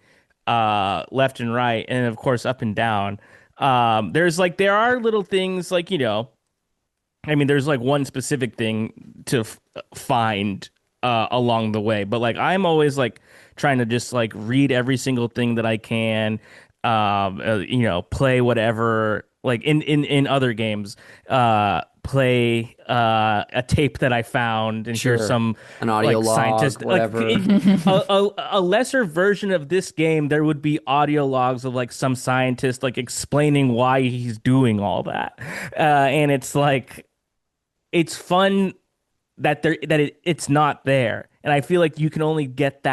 left and right and of course up and down, there are little things like I mean there's like one specific thing to find along the way, but like I'm always like trying to just like read every single thing that I can, play whatever, like in other games, play a tape that I found and hear Sure. some An audio like log, scientist whatever. a lesser version of this game there would be audio logs of like some scientist like explaining why he's doing all that, and it's like it's fun that it's not there, and I feel like you can only get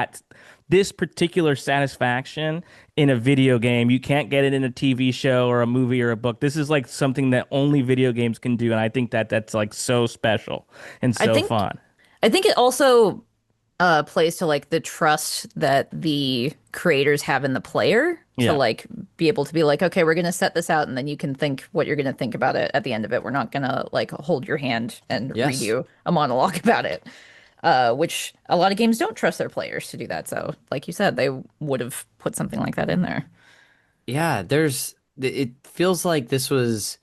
this particular satisfaction in a video game. You can't get it in a TV show or a movie or a book. This is like something that only video games can do, and I think that's like so special and so fun. I think it also plays to like the trust that the creators have in the player Yeah. to like be able to be like, okay, we're gonna set this out and then you can think what you're gonna think about it at the end of it. We're not gonna like hold your hand and Yes. read you a monologue about it. Which a lot of games don't trust their players to do that. So, like you said, they would have put something like that in there. Yeah, it feels like this was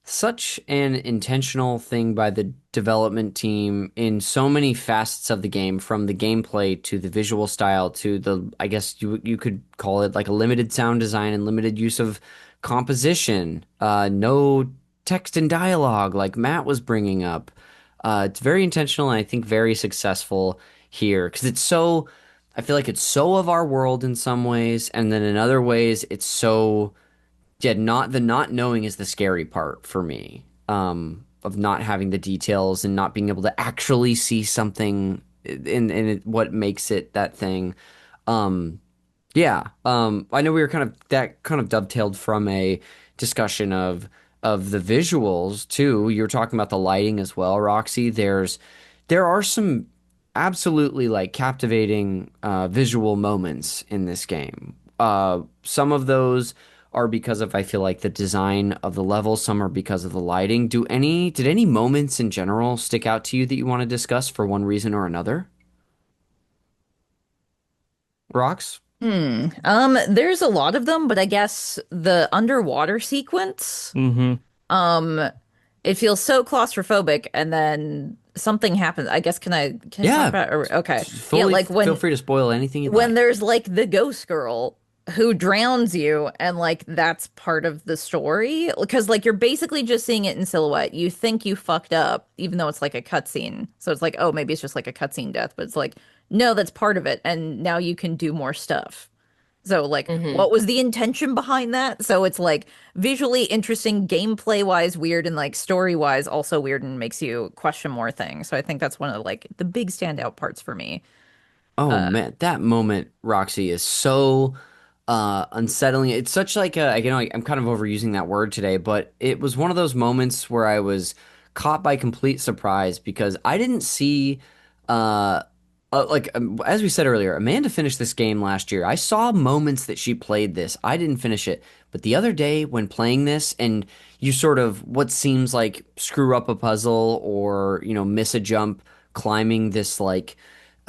such an intentional thing by the development team in so many facets of the game, from the gameplay to the visual style to I guess you could call it like a limited sound design and limited use of composition, no text and dialogue like Matt was bringing up. It's very intentional and I think very successful here because I feel like it's so of our world in some ways, and then in other ways it's so, yeah, not knowing is the scary part for me, of not having the details and not being able to actually see something what makes it that thing. I know we were kind of dovetailed from a discussion of the visuals too. You were talking about the lighting as well, Roxy. There are some absolutely like captivating visual moments in this game. Some of those are because of, I feel like, the design of the level. Some are because of the lighting. Did any moments in general stick out to you that you want to discuss for one reason or another? Rox? There's a lot of them, but I guess the underwater sequence, it feels so claustrophobic, and then something happens. I guess can I Yeah. talk about? Okay, Fully, yeah, like feel free to spoil anything you when like. there's like the ghost girl who drowns you, and like that's part of the story because like you're basically just seeing it in silhouette. You think you fucked up even though it's like a cutscene, so it's like, oh, maybe it's just like a cutscene death, but it's like, no, that's part of it, and now you can do more stuff. So like Hmm. what was the intention behind that? So it's like visually interesting, gameplay wise weird, and like story wise also weird, and makes you question more things. So I think that's one of like the big standout parts for me. Oh uh man, that moment, Roxy, is so unsettling. It's such like a, you know, I'm kind of overusing that word today, but it was one of those moments where I was caught by complete surprise because I didn't see uh as we said earlier, Amanda finished this game last year. I saw moments that she played this. I didn't finish it, but the other day when playing this and you sort of what seems like screw up a puzzle or, you know, miss a jump climbing this like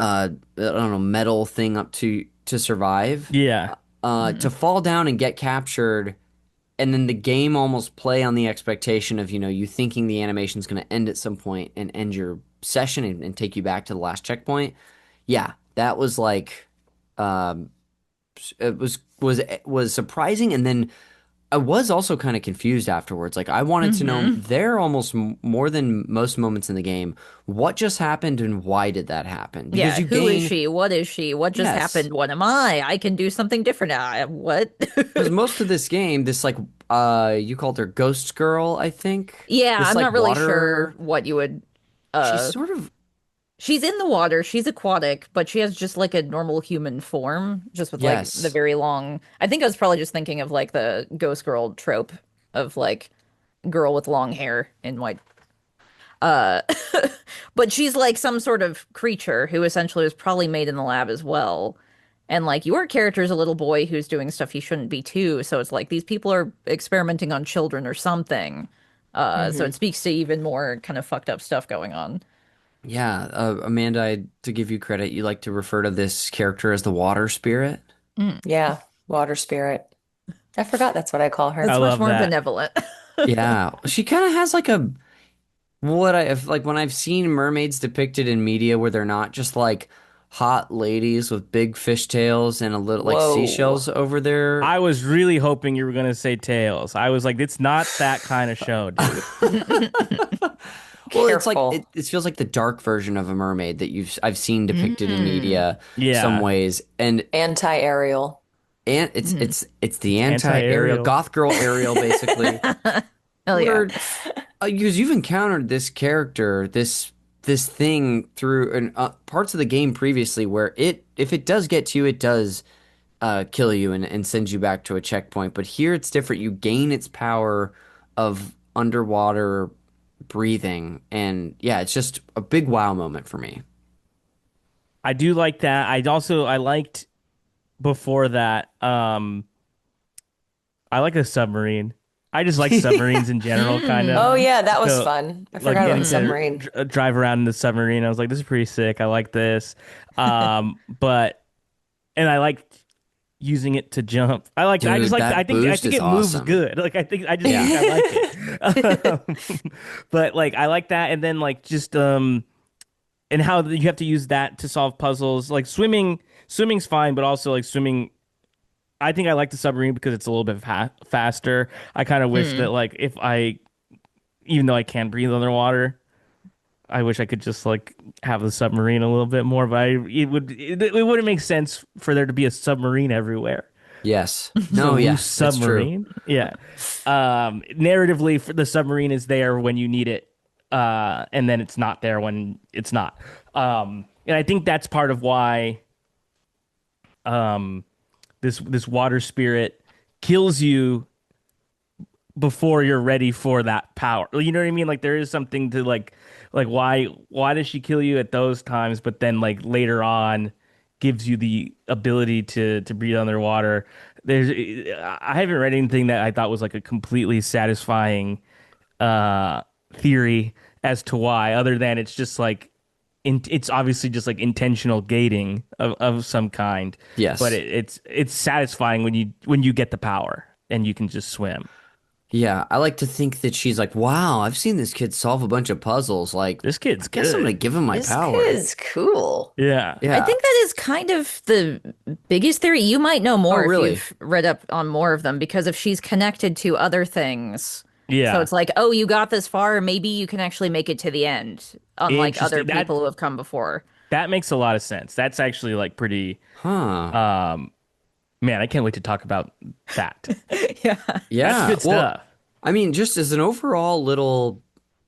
I don't know, metal thing up to survive, Yeah. to mhm. fall down and get captured, and then the game almost play on the expectation of, you know, you thinking the animation's going to end at some point and end your session and take you back to the last checkpoint. Yeah, that was like, um, it was surprising, and then I was also kind of confused afterwards. Like I wanted to know Mhm. there almost more than most moments in the game, what just happened and why did that happen? Because Yeah, you who is gain, she? What is she? What just yes, happened? What am I? I can do something different now. What? because most of this game, this like you called her Ghost Girl, I think. Yeah, This I'm like not really sure water, what you would she's uh sort of she's in the water, she's aquatic, but she has just like a normal human form, just with like the yes. very long. I think I was probably just thinking of like the ghost girl trope of like girl with long hair and white. Uh but she's like some sort of creature who essentially was probably made in the lab as well. And like your character is a little boy who's doing stuff he shouldn't be too. So it's like these people are experimenting on children or something. So it Hmm. speaks to even more kind of fucked up stuff going on. Yeah, Amanda, to give you credit, you like to refer to this character as the water spirit. Mm. Yeah, water spirit. I forgot that's what I call I That's her. much love more that. benevolent. Yeah, she kind of has like a what I like when I've seen mermaids depicted in media where they're not just like hot ladies with big fishtails and a little like Whoa. seashells over their. I was really hoping you were gonna say Tails. I was like, it's not that kind of show, dude. Well, it's like Careful. it feels like the dark version of a mermaid that I've seen depicted in Mm. media some Yeah. ways, Anti-aerial. and Mm. it's the It's anti-Ariel anti-aerial. goth girl Ariel basically, Hell yeah. where because you've encountered this character, this thing through parts of the game previously where it if it does get to you, it does kill you and sends you back to a checkpoint. But here it's different. You gain its power of underwater breathing, and yeah, it's just a big wow moment for me. I do like that. I liked before that. I like a submarine. I just like submarines in general, kind of. Oh Mm. yeah, that was So, fun. I like forgot about the getting Mm. to submarine. drive around in the submarine, I was like, this is pretty sick. I like this. But and I liked using it to jump. I just Dude, like. that I boost think is it moves awesome. good. Like I just Yeah. think I like it. But like I like that, and then like just and how you have to use that to solve puzzles. Like swimming's fine, but also like swimming. I think I like the submarine because it's a little bit faster. I kind of wish that Mm. like if I, even though I can breathe underwater, I wish I could just like have the submarine a little bit more. But it wouldn't make sense for there to be a submarine everywhere. Yes. Just a No, loose yeah, it's true. submarine. Yeah. Narratively, the submarine is there when you need it, and then it's not there when it's not. And I think that's part of why um, this water spirit kills you before you're ready for that power. You know what I mean? Like there is something to like why does she kill you at those times, but then like later on gives you the ability to breathe underwater. There's I haven't read anything that I thought was like a completely satisfying theory as to why, other than it's just like it's obviously just like intentional gating of some kind, but Yes. it's satisfying when you get the power and you can just swim. Yeah, I like to think that she's like, wow, I've seen this kid solve a bunch of puzzles. Like, This I kid's guess I'm gonna good. give him my This power. kid's cool. Yeah. I Yeah. think that is kind of the biggest theory. You might know Oh, more if really? you've read up on more of them because if she's connected to other things. So Yeah. it's like, oh, you got this far, maybe you can actually make it to the end, unlike other Interesting. people who have come before. That makes a lot of sense. That's actually like pretty Huh. um man, I can't wait to talk about that. Yeah. That's Yeah. good Well, stuff. I mean, just as an overall little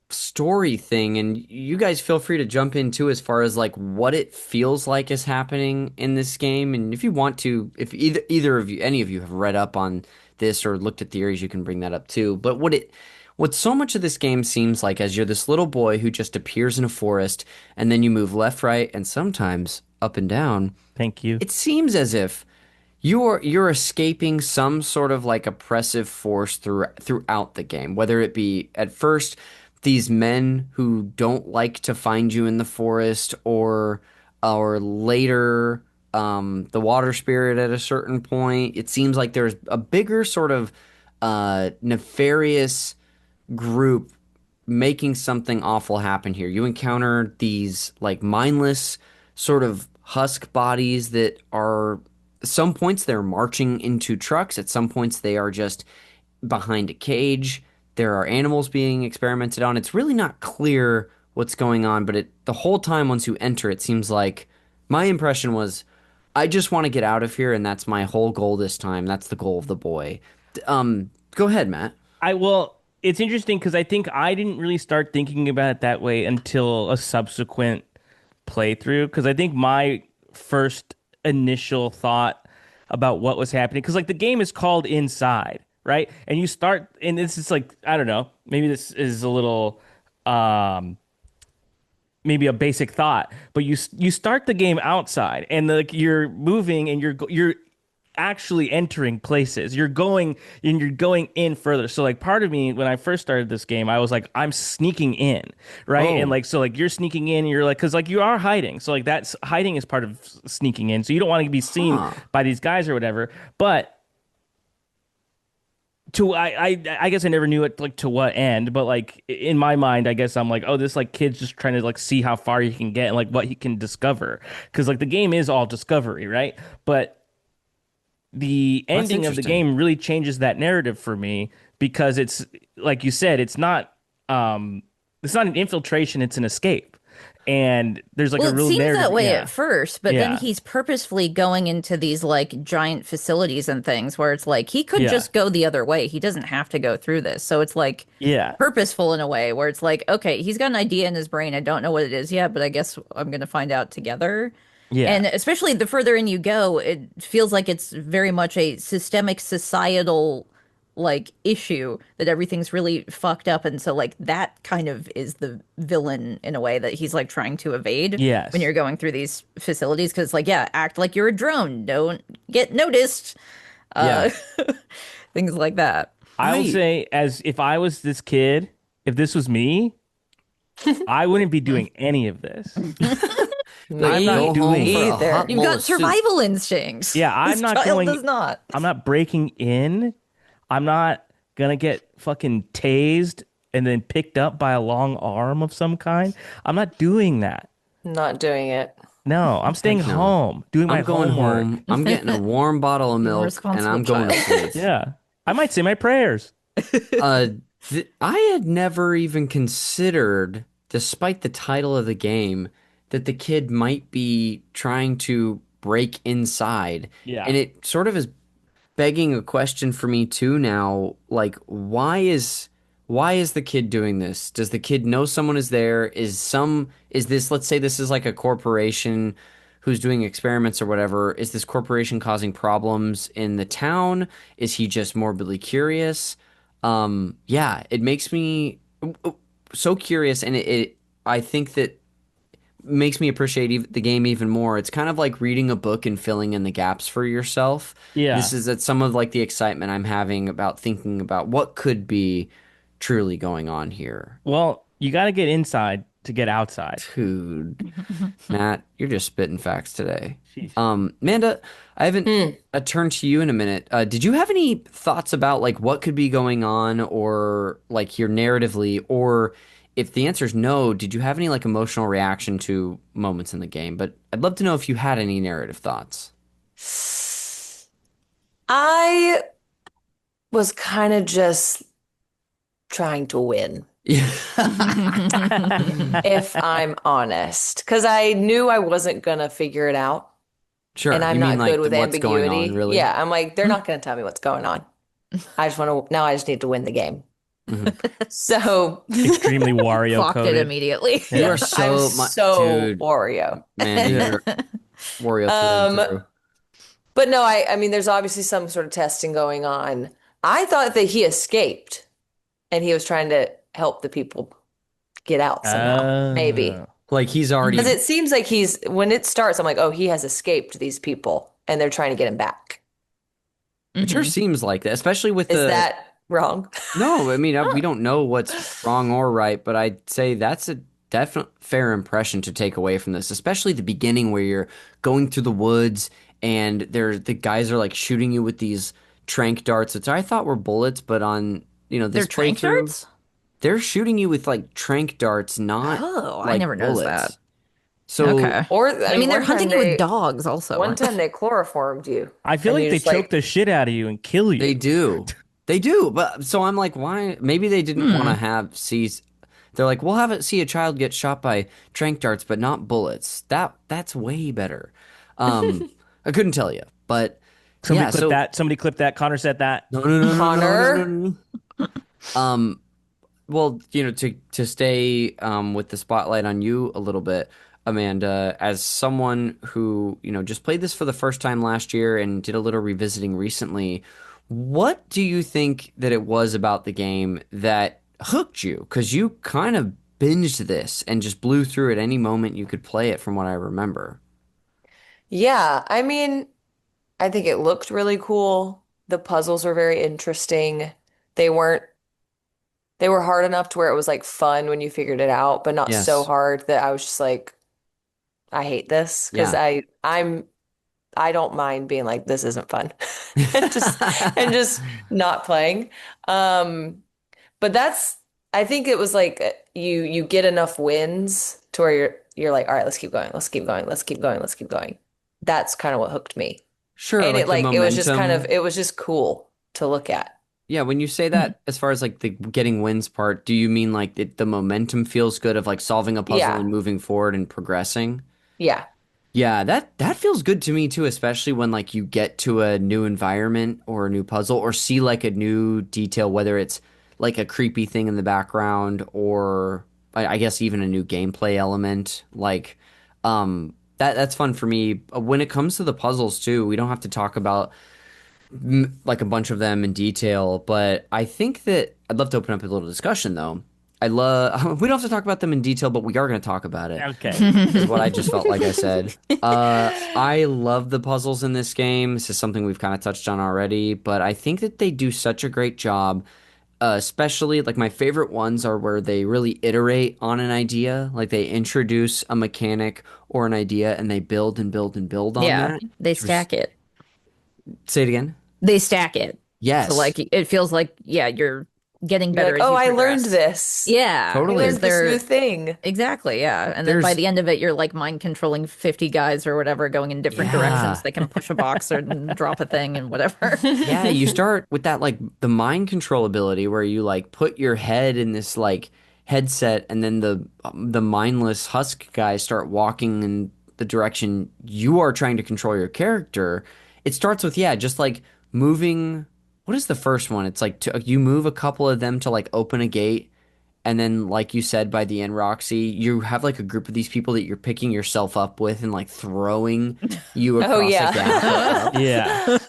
story thing, and you guys feel free to jump in too as far as like what it feels like is happening in this game. And if you want to, if either of you, any of you have read up on this or looked at theories, you can bring that up too. But what so much of this game seems like as you're this little boy who just appears in a forest and then you move left, right, and sometimes up and down, Thank you. it seems as if you're escaping some sort of like oppressive force throughout the game, whether it be at first these men who don't like to find you in the forest, or later the water spirit at a certain point. It seems like there's a bigger sort of nefarious group making something awful happen here. You encounter these like mindless sort of husk bodies that are some points they're marching into trucks, at some points they are just behind a cage. There are animals being experimented on. It's really not clear what's going on, but the whole time once you enter, it seems like my impression was I just want to get out of here, and that's my whole goal this time. That's the goal of the boy. Go ahead, Matt. It's interesting because I think I didn't really start thinking about it that way until a subsequent playthrough. Because I think my first initial thought about what was happening, because like the game is called Inside, right? And you start, and this is like, I don't know, maybe this is a little, maybe a basic thought, but you start the game outside, and like you're moving, and you're actually entering places. You're going in further. So like part of me when I first started this game, I was like, I'm sneaking in, right? And Oh, like so like you're sneaking in, and you're like cuz like you are hiding. So like that's hiding is part of sneaking in. So you don't want to be seen huh. by these guys or whatever. But I guess I never knew it like to what end, but like in my mind, I guess I'm like, oh, this like kid's just trying to like see how far he can get and like what he can discover. Because like the game is all discovery, right? But the Well, that's ending of the interesting. game really changes that narrative for me because it's like you said, it's not an infiltration, it's an escape. And there's like Well, a it real seems that narrative. way Yeah. at first, but then Yeah. he's purposefully going into these like giant facilities and things where it's like he could Yeah. just go the other way. He doesn't have to go through this. So it's like Yeah. purposeful in a way where it's like, okay, he's got an idea in his brain. I don't know what it is yet, but I guess I'm going to find out together. Yeah. And especially the further in you go, it feels like it's very much a systemic societal like issue that everything's really fucked up. And so like that kind of is the villain in a way that he's like trying to evade when Yes. you're going through these facilities. Cause like, yeah, act like you're a drone. Don't get noticed. Yeah. Uh, things like that. I will I say, as if I was this kid, if this was me, I wouldn't be doing any of this. I'm Me not go home doing for a either. hot You've bowl got of soup. survival instincts. Yeah, I'm This not child going does not. I'm not breaking in. I'm not gonna get fucking tased and then picked up by a long arm of some kind. I'm not doing that. Not doing it. No, I'm staying Heck no. home, doing my I'm going homework. home. I'm getting a warm bottle of Being a milk and responsible I'm going to child. sleep. Yeah. I might say my prayers. Uh, I had never even considered, despite the title of the game, that the kid might be trying to break inside. Yeah. And it sort of is begging a question for me too now. Like, why is the kid doing this? Does the kid know someone is there? Is this, let's say this is like a corporation who's doing experiments or whatever. Is this corporation causing problems in the town? Is he just morbidly curious? Yeah, it makes me so curious, and I think that makes me appreciate the game even more. It's kind of like reading a book and filling in the gaps for yourself. Yeah. This is at some of like the excitement I'm having about thinking about what could be truly going on here. Well, you got to get inside to get outside. Dude, Matt, you're just spitting facts today. Jeez. Amanda, I haven't Hmm. turned to you in a minute. Did you have any thoughts about like what could be going on or like here narratively, or if the answer is no, did you have any like emotional reaction to moments in the game? But I'd love to know if you had any narrative thoughts. I was kind of just trying to win, Yeah. if I'm honest, because I knew I wasn't gonna figure it out, and Sure. I'm You mean not good like with what's going on, ambiguity. really? Yeah, I'm like, they're not gonna tell me what's going on. I just want to, now I just need to win the game. Mhm. So, Extremely Wario Blocked it coded. immediately. You are I'm so so dude, Oreo. man, Yeah. you're Wario through and Um, through. but no, I mean, there's obviously some sort of testing going on. I thought that he escaped and he was trying to help the people get out somehow, maybe. Oh. Like he's Because already it seems like when it starts, I'm like, oh, he has escaped these people and they're trying to get him back. it sure seems like that, especially with Is the that wrong? no, I mean we don't know what's wrong or right, but I'd say that's a definite fair impression to take away from this, especially the beginning where you're going through the woods and the guys are like shooting you with these trank darts, which I thought were bullets, but on They're this trank playthrough, darts? they're shooting you with like trank darts, not Oh, I like never noticed that. bullets. So Okay. Or, I mean, they're one time hunting you with dogs also, one aren't they? time they chloroformed you I feel and like you they just choke like, the shit out of you and kill they you. do. They do. But so I'm like, why? Maybe they didn't want to have see. They're like, we'll have it see a child get shot by trank darts, but not bullets. That's way better. I couldn't tell you, but Somebody yeah. clip So that. Somebody clip that. Connor said that. no, no, no, no, no, no, no, Connor. no. Well, to stay with the spotlight on you a little bit, Amanda, as someone who, just played this for the first time last year and did a little revisiting recently, what do you think that it was about the game that hooked you? Because you kind of binged this and just blew through at any moment you could play it, from what I remember. Yeah, I mean, I think it looked really cool. The puzzles were very interesting. They weren't they were hard enough to where it was like fun when you figured it out, but not so Yes. hard that I was just like, I hate this because Yeah. I don't mind being like this isn't fun and just not playing. Um, but I think it was like you get enough wins to where you're like, all right, let's keep going, let's keep going, let's keep going, let's keep going. That's kind of what hooked me. Sure, And like the it was just momentum. it was just cool to look at. Yeah, when you say that, as far as like the getting wins part, do you mean like the momentum feels good of like solving a puzzle Yeah. and moving forward and progressing? Yeah. Yeah, that feels good to me too, especially when like you get to a new environment or a new puzzle or see like a new detail, whether it's like a creepy thing in the background or I guess even a new gameplay element. Like, that's fun for me. When it comes to the puzzles too, we don't have to talk about like a bunch of them in detail, but I think that I'd love to open up a little discussion though. I love we don't have to talk about them in detail, but we are going to talk about it. Okay. Is what I just felt like I said. I love the puzzles in this game. This is something we've kind of touched on already, but I think that they do such a great job. Especially like my favorite ones are where they really iterate on an idea, like they introduce a mechanic or an idea and they build and build and build on Yeah, that. they stack it. Say it again. They stack it. So Yes, like it feels like yeah, you're getting You're better like, as oh, you I learned progress. this. Yeah, I totally. because learned this new they're thing. exactly, yeah. And then by There's the end of it, you're like mind controlling 50 guys or whatever going in different directions. yeah. They can push a box or drop a thing and whatever. Yeah, you start with that like the mind control ability where you like put your head in this like headset and then the mindless husk guys start walking in the direction you are trying to control your character. It starts with yeah, just like moving. What is the first one? It's like you move a couple of them to like open a gate. And then, like you said, by the end, Roxy, you have like a group of these people that you're picking yourself up with and like throwing you Oh across a gap or yeah. up.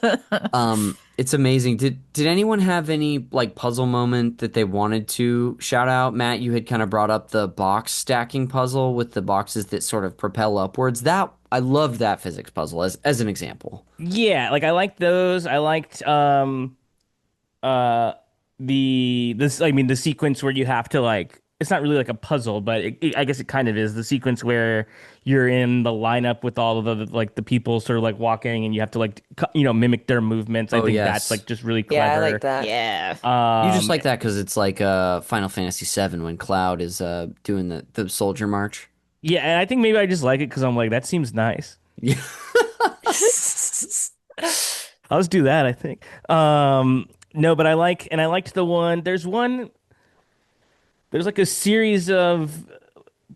Yeah. It's amazing. Did anyone have any like puzzle moment that they wanted to shout out? Matt, you had kind of brought up the box stacking puzzle with the boxes that sort of propel upwards. That I loved that physics puzzle as an example. Yeah. Like I liked those. I liked uh the this I mean the sequence where you have to like it's not really like a puzzle, but I guess it kind of is the sequence where you're in the lineup with all of the people sort of like walking, and you have to like mimic their movements. I Oh, think that's yes. like just really Yeah, I clever. like that. Yeah. You just Um, like that because it's like Final Fantasy VII when Cloud is doing the soldier march. yeah, and I think maybe I just like it because I'm like that seems nice. Yeah. I'll just do that, I think. No, but I liked the one. There's like a series of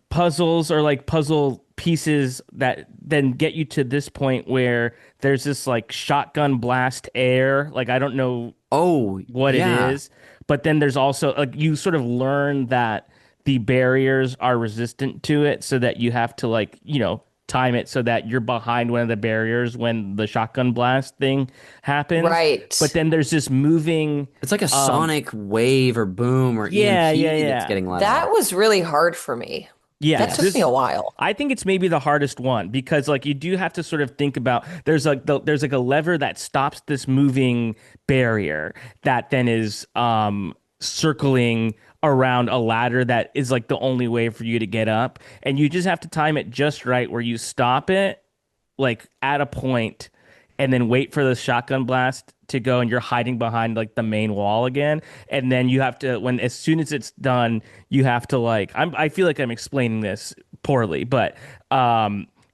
puzzles or like puzzle pieces that then get you to this point where there's this like shotgun blast air. Like I don't know Oh, what it yeah. is, but then there's also like you sort of learn that the barriers are resistant to it, so that you have to like, time it so that you're behind one of the barriers when the shotgun blast thing happens. But Right. then there's this moving It's like a sonic wave or boom or yeah, EMP yeah, that's yeah. getting let That off. was really hard for me. Yeah, That took me Yes. a while. I think it's maybe the hardest one because like you do have to sort of think about there's like a lever that stops this moving barrier that then is circling around a ladder that is like the only way for you to get up, and you just have to time it just right where you stop it like at a point and then wait for the shotgun blast to go, and you're hiding behind like the main wall again, and then you have to when as soon as it's done you have to like I feel like I'm explaining this poorly, but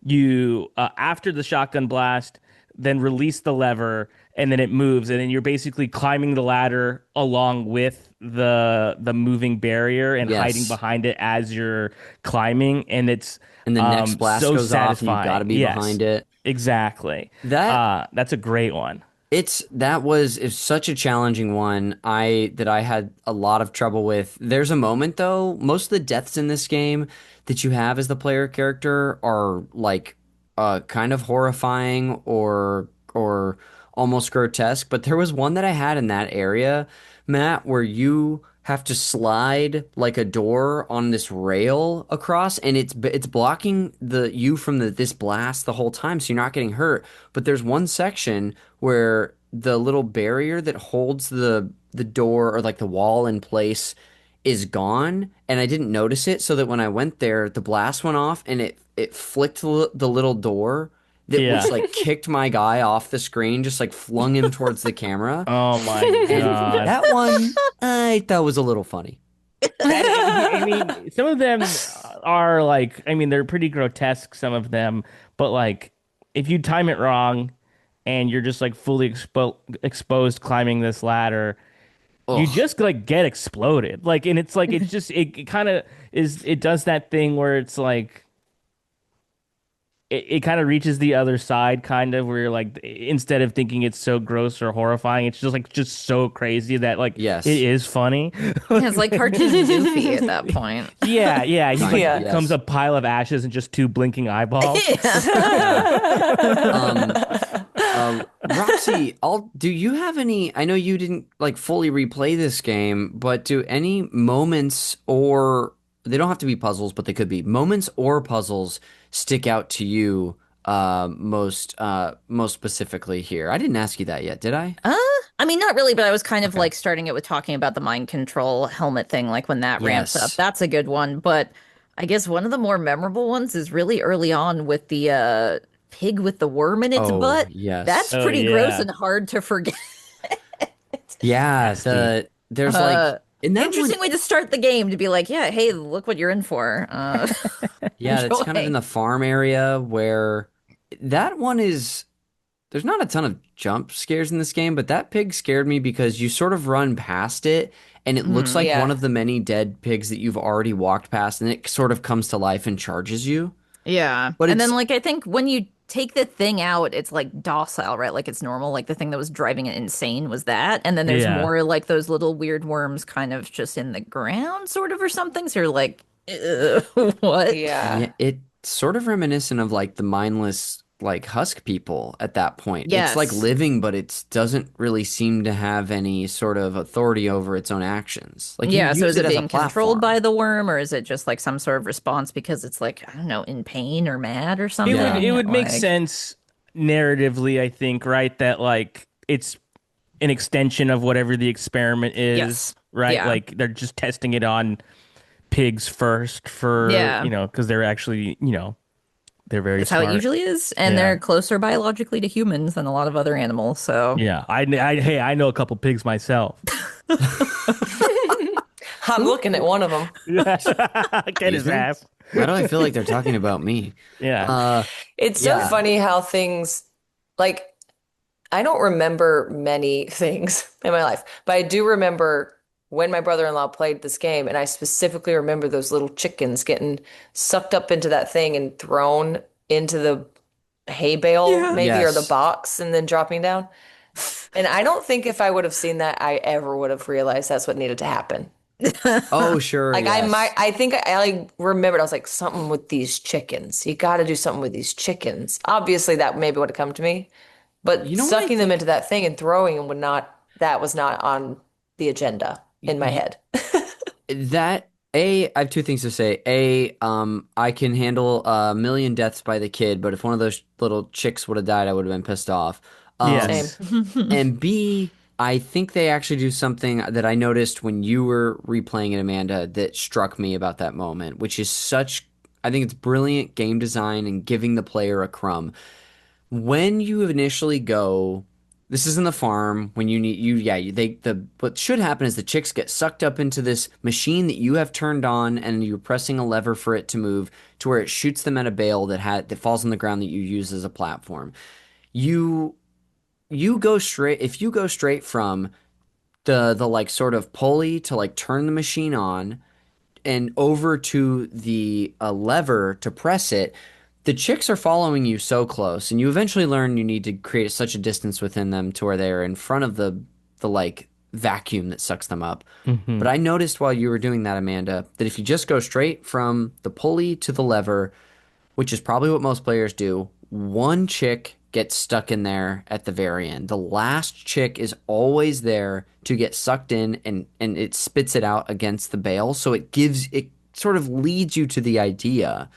you after the shotgun blast then release the lever, and then it moves, and then you're basically climbing the ladder along with the moving barrier and hiding Yes. behind it as you're climbing, and it's And the next blast so goes off and you got to satisfying. be Yes, behind it. exactly. That That's a great one. it's such a challenging one. I had a lot of trouble with. There's a moment though, most of the deaths in this game that you have as the player character are like kind of horrifying or almost grotesque, but there was one that I had in that area, Matt, where you have to slide like a door on this rail across, and it's blocking the you from this blast the whole time, so you're not getting hurt. But there's one section where the little barrier that holds the door or like the wall in place is gone, and I didn't notice it, so that when I went there, the blast went off and it flicked the little door that Yeah. which like kicked my guy off the screen, just like flung him towards the camera. Oh my And God. that one I thought was a little funny. I mean, some of them are like, I mean, they're pretty grotesque, some of them, but like, if you time it wrong and you're just like fully exposed climbing this ladder, you Ugh. just like get exploded. Like, and it's like, it's just, it kind of it does that thing where it's like, it kind of reaches the other side, kind of where you're like, instead of thinking it's so gross or horrifying, it's just like just so crazy that like Yes. it is funny. Yeah, it's like cartoon goofy at that point. Yeah, yeah. He like Yeah. becomes a pile of ashes and just two blinking eyeballs. Roxy, do you have any? I know you didn't like fully replay this game, but do any moments or they don't have to be puzzles, but they could be moments or puzzles stick out to you most specifically here? I didn't ask you that yet, did I? I mean, not really, but I was kind of like starting it with talking about the mind control helmet thing, like when that ramps Yes. up. That's a good one. But I guess one of the more memorable ones is really early on with the pig with the worm in its Oh, butt. yes. That's Oh, pretty gross yeah. and hard to forget. Yeah, there's like in that Interesting way to start the game to be like, yeah, hey, look what you're in for. yeah, it's kind of enjoy. in the farm area where that one is. There's not a ton of jump scares in this game, but that pig scared me because you sort of run past it and it looks like one Yeah. of the many dead pigs that you've already walked past, and it sort of comes to life and charges you. Yeah. But And then it's like I think when you take the thing out, it's like docile, right? Like it's normal. Like the thing that was driving it insane was that. And then there's Yeah. more like those little weird worms kind of just in the ground, sort of, or something. So you're like, what? Yeah. yeah, it's sort of reminiscent of like the mindless like husk people at that point. It's like Yes. living, but it doesn't really seem to have any sort of authority over its own actions. Like you Yeah, so use is it as a being controlled platform. by the worm, or is it just like some sort of response because it's like, I don't know, in pain or mad or It something? would make Like, sense narratively, I think, right? That like it's an extension of whatever the experiment is, Yes. right? Yeah. Like they're just testing it on pigs first for, Yeah. because they're actually, they're very That's how smart. it usually is, and Yeah. they're closer biologically to humans than a lot of other animals. So Yeah. Hey, I know a couple pigs myself. I'm looking at one of them. Get Excuse his me? ass. Why do I feel like they're talking about me? Yeah. It's so Yeah. funny how things like I don't remember many things in my life, but I do remember when my brother-in-law played this game, and I specifically remember those little chickens getting sucked up into that thing and thrown into the hay bale, Yeah. maybe, or the Yes. box, and then dropping down. And I don't think if I would have seen that, I ever would have realized that's what needed to happen. Oh, sure. Like Yes. I think I like remembered, I was like, something with these chickens. You got to do something with these chickens. Obviously, that maybe would have come to me, You but know what I sucking them think? into that thing and throwing them that was not on the agenda in my head. That I have two things to say. I can handle a million deaths by the kid, but if one of those little chicks would have died, I would have been pissed off. Same. Yes. And B, I think they actually do something that I noticed when you were replaying it, Amanda, that struck me about that moment, which is I think it's brilliant game design and giving the player a crumb. When you initially go, this is in the farm when you need what should happen is the chicks get sucked up into this machine that you have turned on and you're pressing a lever for it to move to where it shoots them at a bale that falls on the ground that you use as a platform. You you go straight if you go straight from the like sort of pulley to like turn the machine on and over to the lever to press it, the chicks are following you so close, and you eventually learn you need to create such a distance within them to where they're in front of the like vacuum that sucks them up. Hmm. But I noticed while you were doing that, Amanda, that if you just go straight from the pulley to the lever, which is probably what most players do, one chick gets stuck in there at the very end. The last chick is always there to get sucked in and it spits it out against the bale. So it sort of leads you to the idea.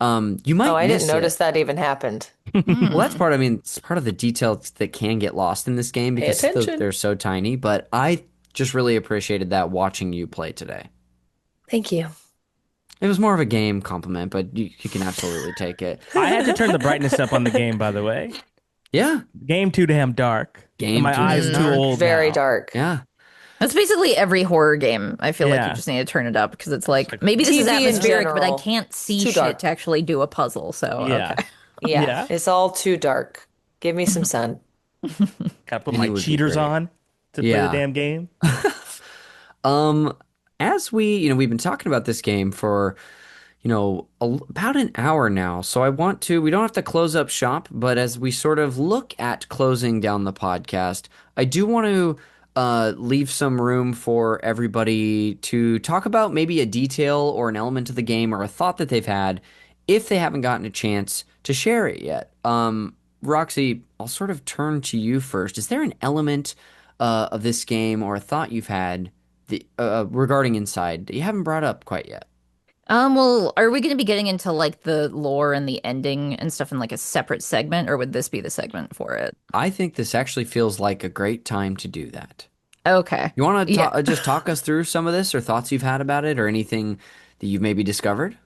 You Oh, might I didn't miss notice it. that even happened. Well, that's part, I mean, it's part of the details that can get lost in this game Pay because attention. they're so tiny, but I just really appreciated that watching you play today. Thank you. It was more of a game compliment, but you can absolutely take it. I had to turn the brightness up on the game, by the way. Yeah. Game too damn dark. Game My too eyes damn too dark. old Very now. dark. Yeah. that's basically every horror game. I feel like Yeah. you just need to turn it up because it's like maybe this is TV in atmospheric, but I general, can't see too shit dark. to actually do a puzzle. So Yeah. okay. Yeah, Yeah. it's all too dark. Give me some sun. Gotta put And my it would be cheaters great. on to play the Yeah. damn game. Um, as we've been talking about this game for, about an hour now. So we don't have to close up shop, but as we sort of look at closing down the podcast, I do want to leave some room for everybody to talk about maybe a detail or an element of the game or a thought that they've had if they haven't gotten a chance to share it yet. Roxy, I'll sort of turn to you first. Is there an element of this game or a thought you've had regarding Inside that you haven't brought up quite yet? Well, are we going to be getting into like the lore and the ending and stuff in like a separate segment, or would this be the segment for it? I think this actually feels like a great time to do that. Okay. You want to Yeah. just talk us through some of this or thoughts you've had about it or anything that you've maybe discovered,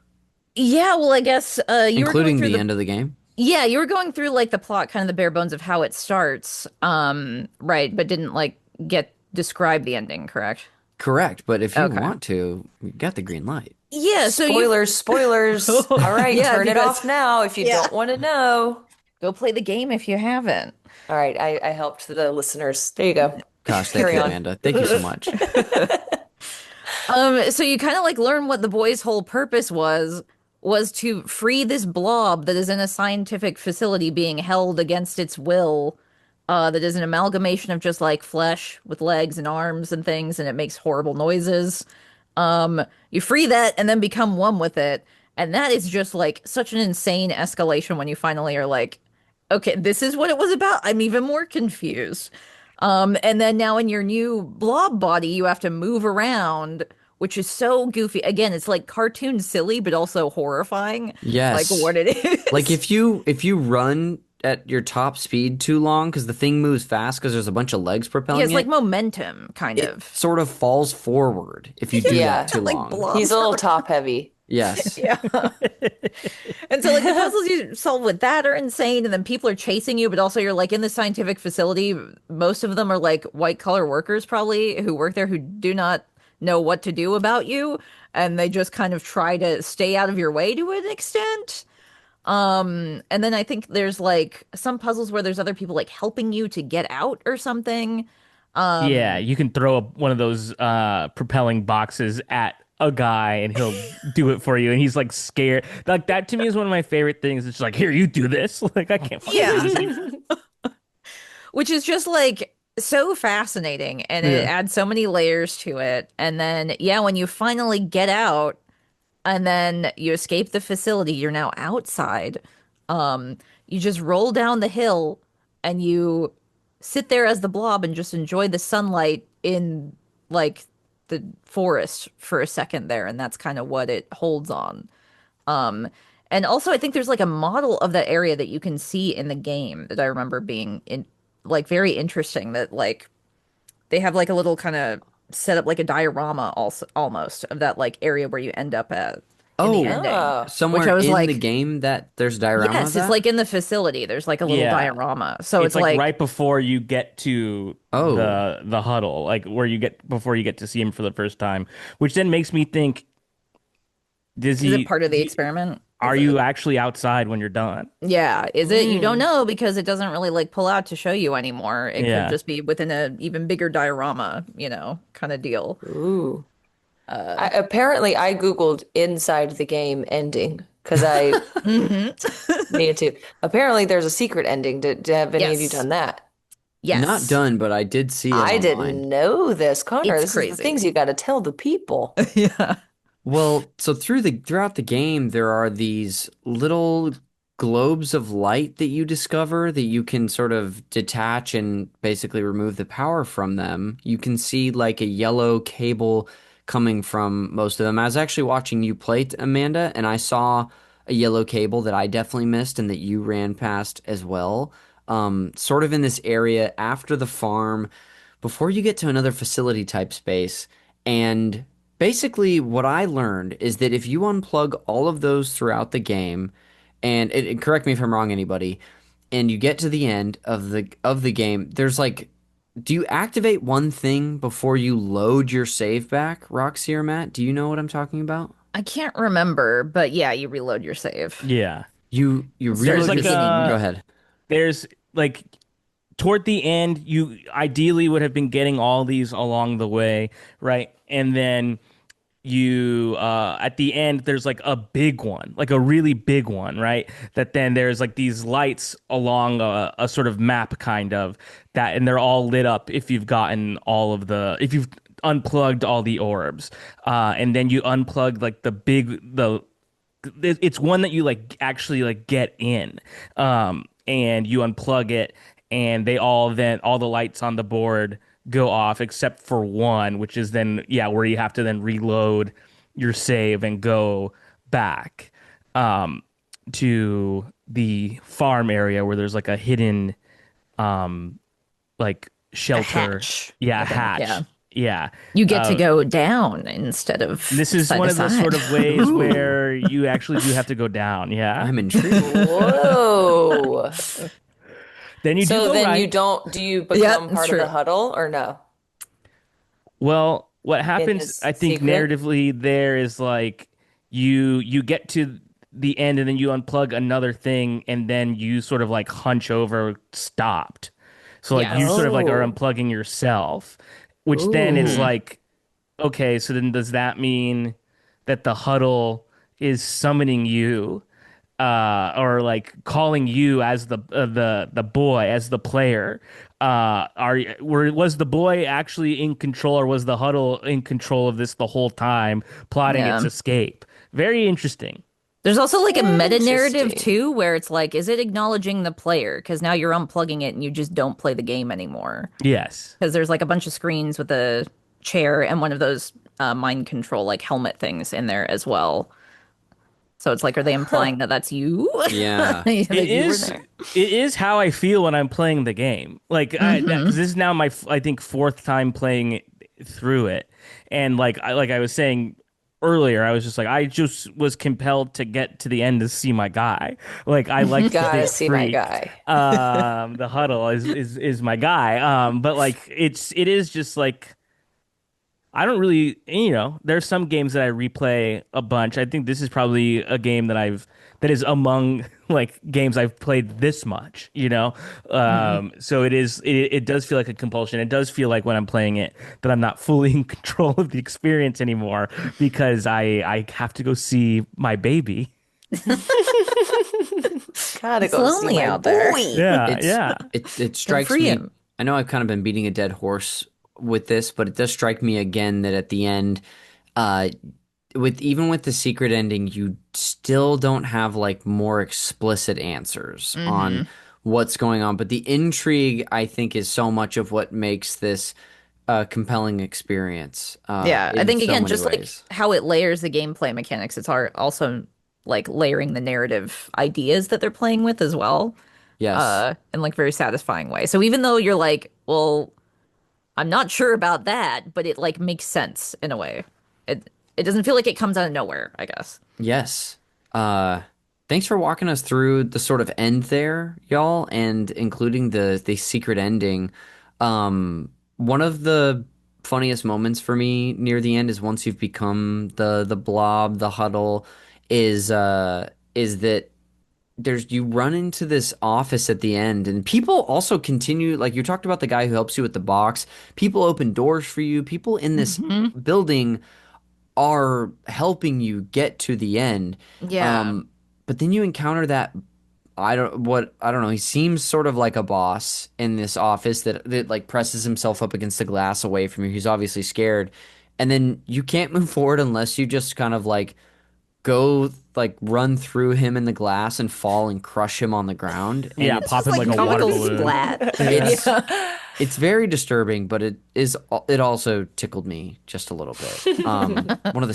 Yeah, well, I guess you were going including through the the end of the game? yeah, you were going through like the plot, kind of the bare bones of how it starts, right, but didn't like get describe the ending, correct? Correct, but if you Okay. want to, you got the green light. Yeah, so you Spoilers. All right, Yeah, turn it because- off now if you Yeah. don't want to know. go play the game if you haven't. All right, I helped the listeners. There you go. Gosh, thank Carry you, on. Amanda. Thank you so much. So you kind of like learn what the boy's whole purpose was to free this blob that is in a scientific facility being held against its will. That is an amalgamation of just like flesh with legs and arms and things, and it makes horrible noises. You free that and then become one with it, and that is just like such an insane escalation when you finally are like, okay, this is what it was about. I'm even more confused. And then now in your new blob body, you have to move around, which is so goofy. Again, it's like cartoon silly, but also horrifying. Yes. Like what it is. Like if you run at your top speed too long because the thing moves fast because there's a bunch of legs Yeah, propelling it's like it, momentum, kind it of. sort of falls forward if you do that Yeah. too Like long. blobs He's a little around. top heavy. Yes. Yeah. And so like the puzzles you solve with that are insane, and then people are chasing you, but also you're like in the scientific facility. Most of them are like white collar workers probably who work there who do not know what to do about you, and they just kind of try to stay out of your way to an extent. And then I think there's like some puzzles where there's other people like helping you to get out or something. Yeah, you can throw one of those propelling boxes at a guy and he'll do it for you, and he's like scared. Like that to me is one of my favorite things. It's like, here, you do this. Like I can't fucking Yeah. do this. Which is just like so fascinating and it Yeah. adds so many layers to it. And then, yeah, when you finally get out and then you escape the facility, you're now outside. You just roll down the hill and you sit there as the blob and just enjoy the sunlight in like the forest for a second there. And that's kind of what it holds on. Um, and also I think there's like a model of that area that you can see in the game that I remember being in like very interesting that like they have like a little kind of set up like a diorama also almost of that like area where you end up at in the Oh, ending, Oh, which somewhere I was in the like, game that there's a diorama of yes, it's that? like in the facility. There's like a little Yeah. diorama. So It's it's like like, right before you get to Oh, the huddle, like where you get before you get to see him for the first time, which then makes me think, does is it he, part of the experiment? are Is you it? actually outside when you're done? Yeah, is it? You don't mm, know because it doesn't really like pull out to show you anymore. It could Yeah. just be within a even bigger diorama, kind of deal. ooh. Apparently, I Googled inside the game ending because I Hmm. needed to. Apparently, there's a secret ending. Have any of you Yes. done that? not Yes. done, but I did see it I online. didn't know this, Connor. It's This is the things crazy. you got to tell the people. Yeah. Well, so throughout the game, there are these little globes of light that you discover that you can sort of detach and basically remove the power from them. You can see like a yellow cable coming from most of them. I was actually watching you play, Amanda, and I saw a yellow cable that I definitely missed and that you ran past as well. Sort of in this area after the farm, before you get to another facility type space. And basically, what I learned is that if you unplug all of those throughout the game, and correct me if I'm wrong, anybody, and you get to the end of the game, there's like, do you activate one thing before you load your save back, Roxy or Matt? Do you know what I'm talking about? I can't remember, but yeah, you reload your save. Yeah. You Start at There's the reload like your. beginning. Go ahead. there's like toward the end, you ideally would have been getting all these along the way, right? And then you at the end there's like a big one, like a really big one, right? That then there's like these lights along a sort of map kind of that, and they're all lit up if you've gotten all of the if you've unplugged all the orbs. And then you unplug like the it's one that you like actually like get in, and you unplug it, and they all the lights on the board go off except for one, which is then yeah where you have to then reload your save and go back um to the farm area where there's like a hidden like A shelter. hatch, Yeah, I think. hatch. Yeah. Yeah. You get to uh, go down instead of this is side one to of the side. sort of ways Ooh, where you actually do have to go down. Yeah. I'm intrigued. Whoa. Then you do So go then right. do you Yeah, become it's part of true. the huddle or no? Well, what In happens, his I think, secret? narratively there is like you get to the end and then you unplug another thing and then you sort of like hunch over stopped. So like you Yes. sort of like are Oh. unplugging yourself, which then is Ooh. Hmm. like, okay, so then does that mean that the huddle is summoning you, or like calling you as the boy, as the player? Was the boy actually in control, or was the huddle in control of this the whole time, plotting its Yeah. escape? Very interesting. There's also like a meta narrative Interesting. too, where it's like, is it acknowledging the player? Because now you're unplugging it and you just don't play the game anymore. Yes. Because there's like a bunch of screens with a chair and one of those mind control like helmet things in there as well. So it's like, are they implying that that's you? Yeah. That It you were is. there? It is how I feel when I'm playing the game. Like, because this is now my, I think, fourth time playing through it, and like I was saying earlier, I was just like, I just was compelled to get to the end to see my guy. Like, I like the Gotta big see my freak. guy. The huddle is my guy. But like, it is just like. I don't really, there's some games that I replay a bunch. I think this is probably a game that is among like games I've played this much. So it does feel like a compulsion. It does feel like when I'm playing it that I'm not fully in control of the experience anymore because I have to go see my baby. Gotta It's go see lonely my out there. boy. Yeah, It's yeah. it strikes free me. him. I know I've kind of been beating a dead horse with this, but it does strike me again that at the end, uh, with the secret ending, you still don't have like more explicit answers on what's going on. But the intrigue, I think, is so much of what makes this a compelling experience. Yeah, I In think so again, many just like ways. how it layers the gameplay mechanics, it's also like layering the narrative ideas that they're playing with as well, Yes. in like very satisfying way. So even though you're like, well, I'm not sure about that, but it like makes sense in a way. It doesn't feel like it comes out of nowhere, I guess. Yes. Thanks for walking us through the sort of end there, y'all, and including the secret ending. One of the funniest moments for me near the end is once you've become the blob, the huddle, is that you run into this office at the end and people also continue, like you talked about the guy who helps you with the box. People open doors for you. People in this building are helping you get to the end. Yeah. But then you encounter that I don't know. He seems sort of like a boss in this office that like presses himself up against the glass away from you. He's obviously scared. And then you can't move forward unless you just kind of like go like run through him in the glass and fall and crush him on the ground. And Yeah, It's pop just him like like a water comical balloon. splat. it's Yeah. it's very disturbing, but it also tickled me just a little bit. One of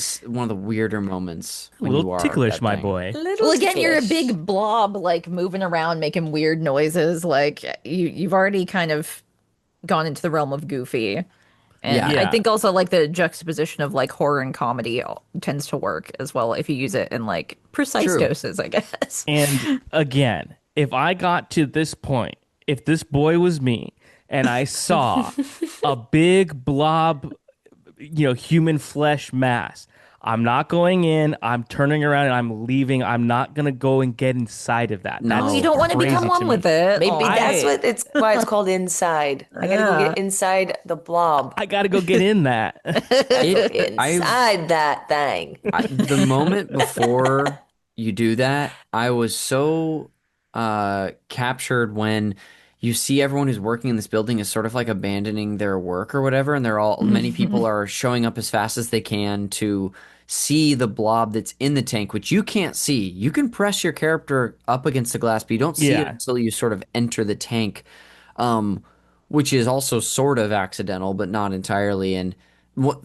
the weirder moments A when you little are ticklish, that my thing. boy. Little Well, again, you're a ticklish. big blob, like moving around, making weird noises. Like you've already kind of gone into the realm of goofy. And Yeah. I Yeah. think also like the juxtaposition of like horror and comedy tends to work as well if you use it in like precise True. doses, I guess. And again, if I got to this point, if this boy was me and I saw a big blob, human flesh mass, I'm not going in. I'm turning around and I'm leaving. I'm not gonna go and get inside of that. No. That's You don't want to crazy become one me. with it. Maybe All that's right. why it's called inside. I gotta go Yeah. get inside the blob. I gotta go get in that. Inside that thing. The moment before you do that, I was so captured when you see everyone who's working in this building is sort of like abandoning their work or whatever, and many people are showing up as fast as they can to see the blob that's in the tank, which you can't see. You can press your character up against the glass, but you don't see it Yeah. until you sort of enter the tank. Um, which is also sort of accidental, but not entirely. And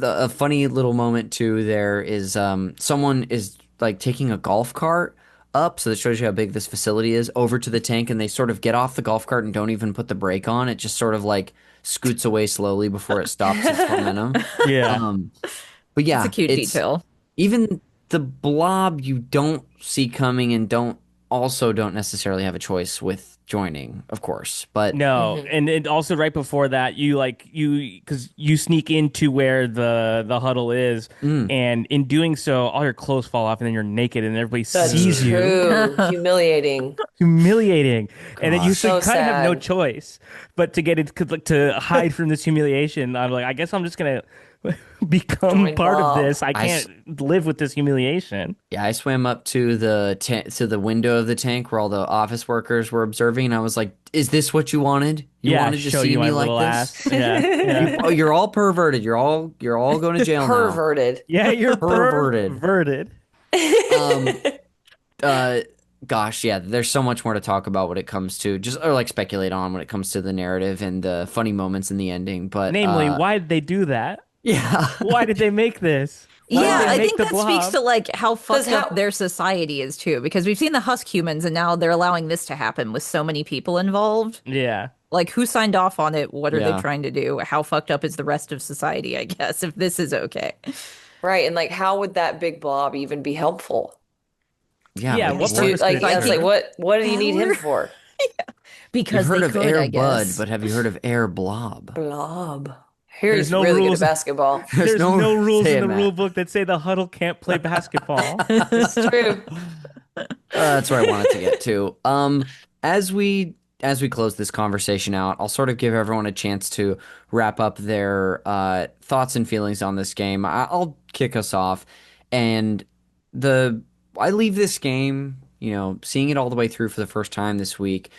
a funny little moment too there is someone is like taking a golf cart up, so that shows you how big this facility is, over to the tank, and they sort of get off the golf cart and don't even put the brake on. It just sort of like scoots away slowly before it stops its momentum. Yeah. Um, but It's yeah, a cute it's detail. even the blob you don't see coming and don't necessarily have a choice with joining, of course. But No, and it also right before that, because you sneak into where the huddle is, and in doing so, all your clothes fall off, and then you're naked, and everybody That's sees you. true. Humiliating. Humiliating, and then you So kind of have no sad. choice but to get it to hide from this humiliation. I'm like, I guess I'm just gonna become Join part of Bob. this. I can't live with this humiliation. yeah, I swam up to the window of the tank where all the office workers were observing, and I was like, "Is this what you wanted? You Yeah, wanted to show see you my me like little this? ass. Yeah, yeah, Oh, you're all perverted. You're all going to jail now. Perverted. yeah. You're Perverted. perverted. Um, uh, gosh, yeah. There's so much more to talk about when it comes to just or like speculate on when it comes to the narrative and the funny moments in the ending. But Namely, why did they do that? Yeah. Why did they make this? Why did Yeah, they I make think the that speaks blob? to like how fucked how up their society is too, because we've seen the husk humans and now they're allowing this to happen with so many people involved. Yeah. Like who signed off on it? What are they Yeah. trying to do? How fucked up is the rest of society, I guess, if this is okay. right, and like how would that big blob even be helpful? Yeah, Yeah, like what what? purpose could it Yeah, it's like serve? what do you need him Power? for? You've Because heard they of could, Air I Bud, guess. but have you heard of Air Blob? Blob. There's Harry's no really good at rules. basketball. There's There's no no rules say in it, the rule Matt. book that say the huddle can't play basketball. It's true. That's where I wanted to get to. As we close this conversation out, I'll sort of give everyone a chance to wrap up their thoughts and feelings on this game. I'll kick us off, and the I leave this game, seeing it all the way through for the first time this week,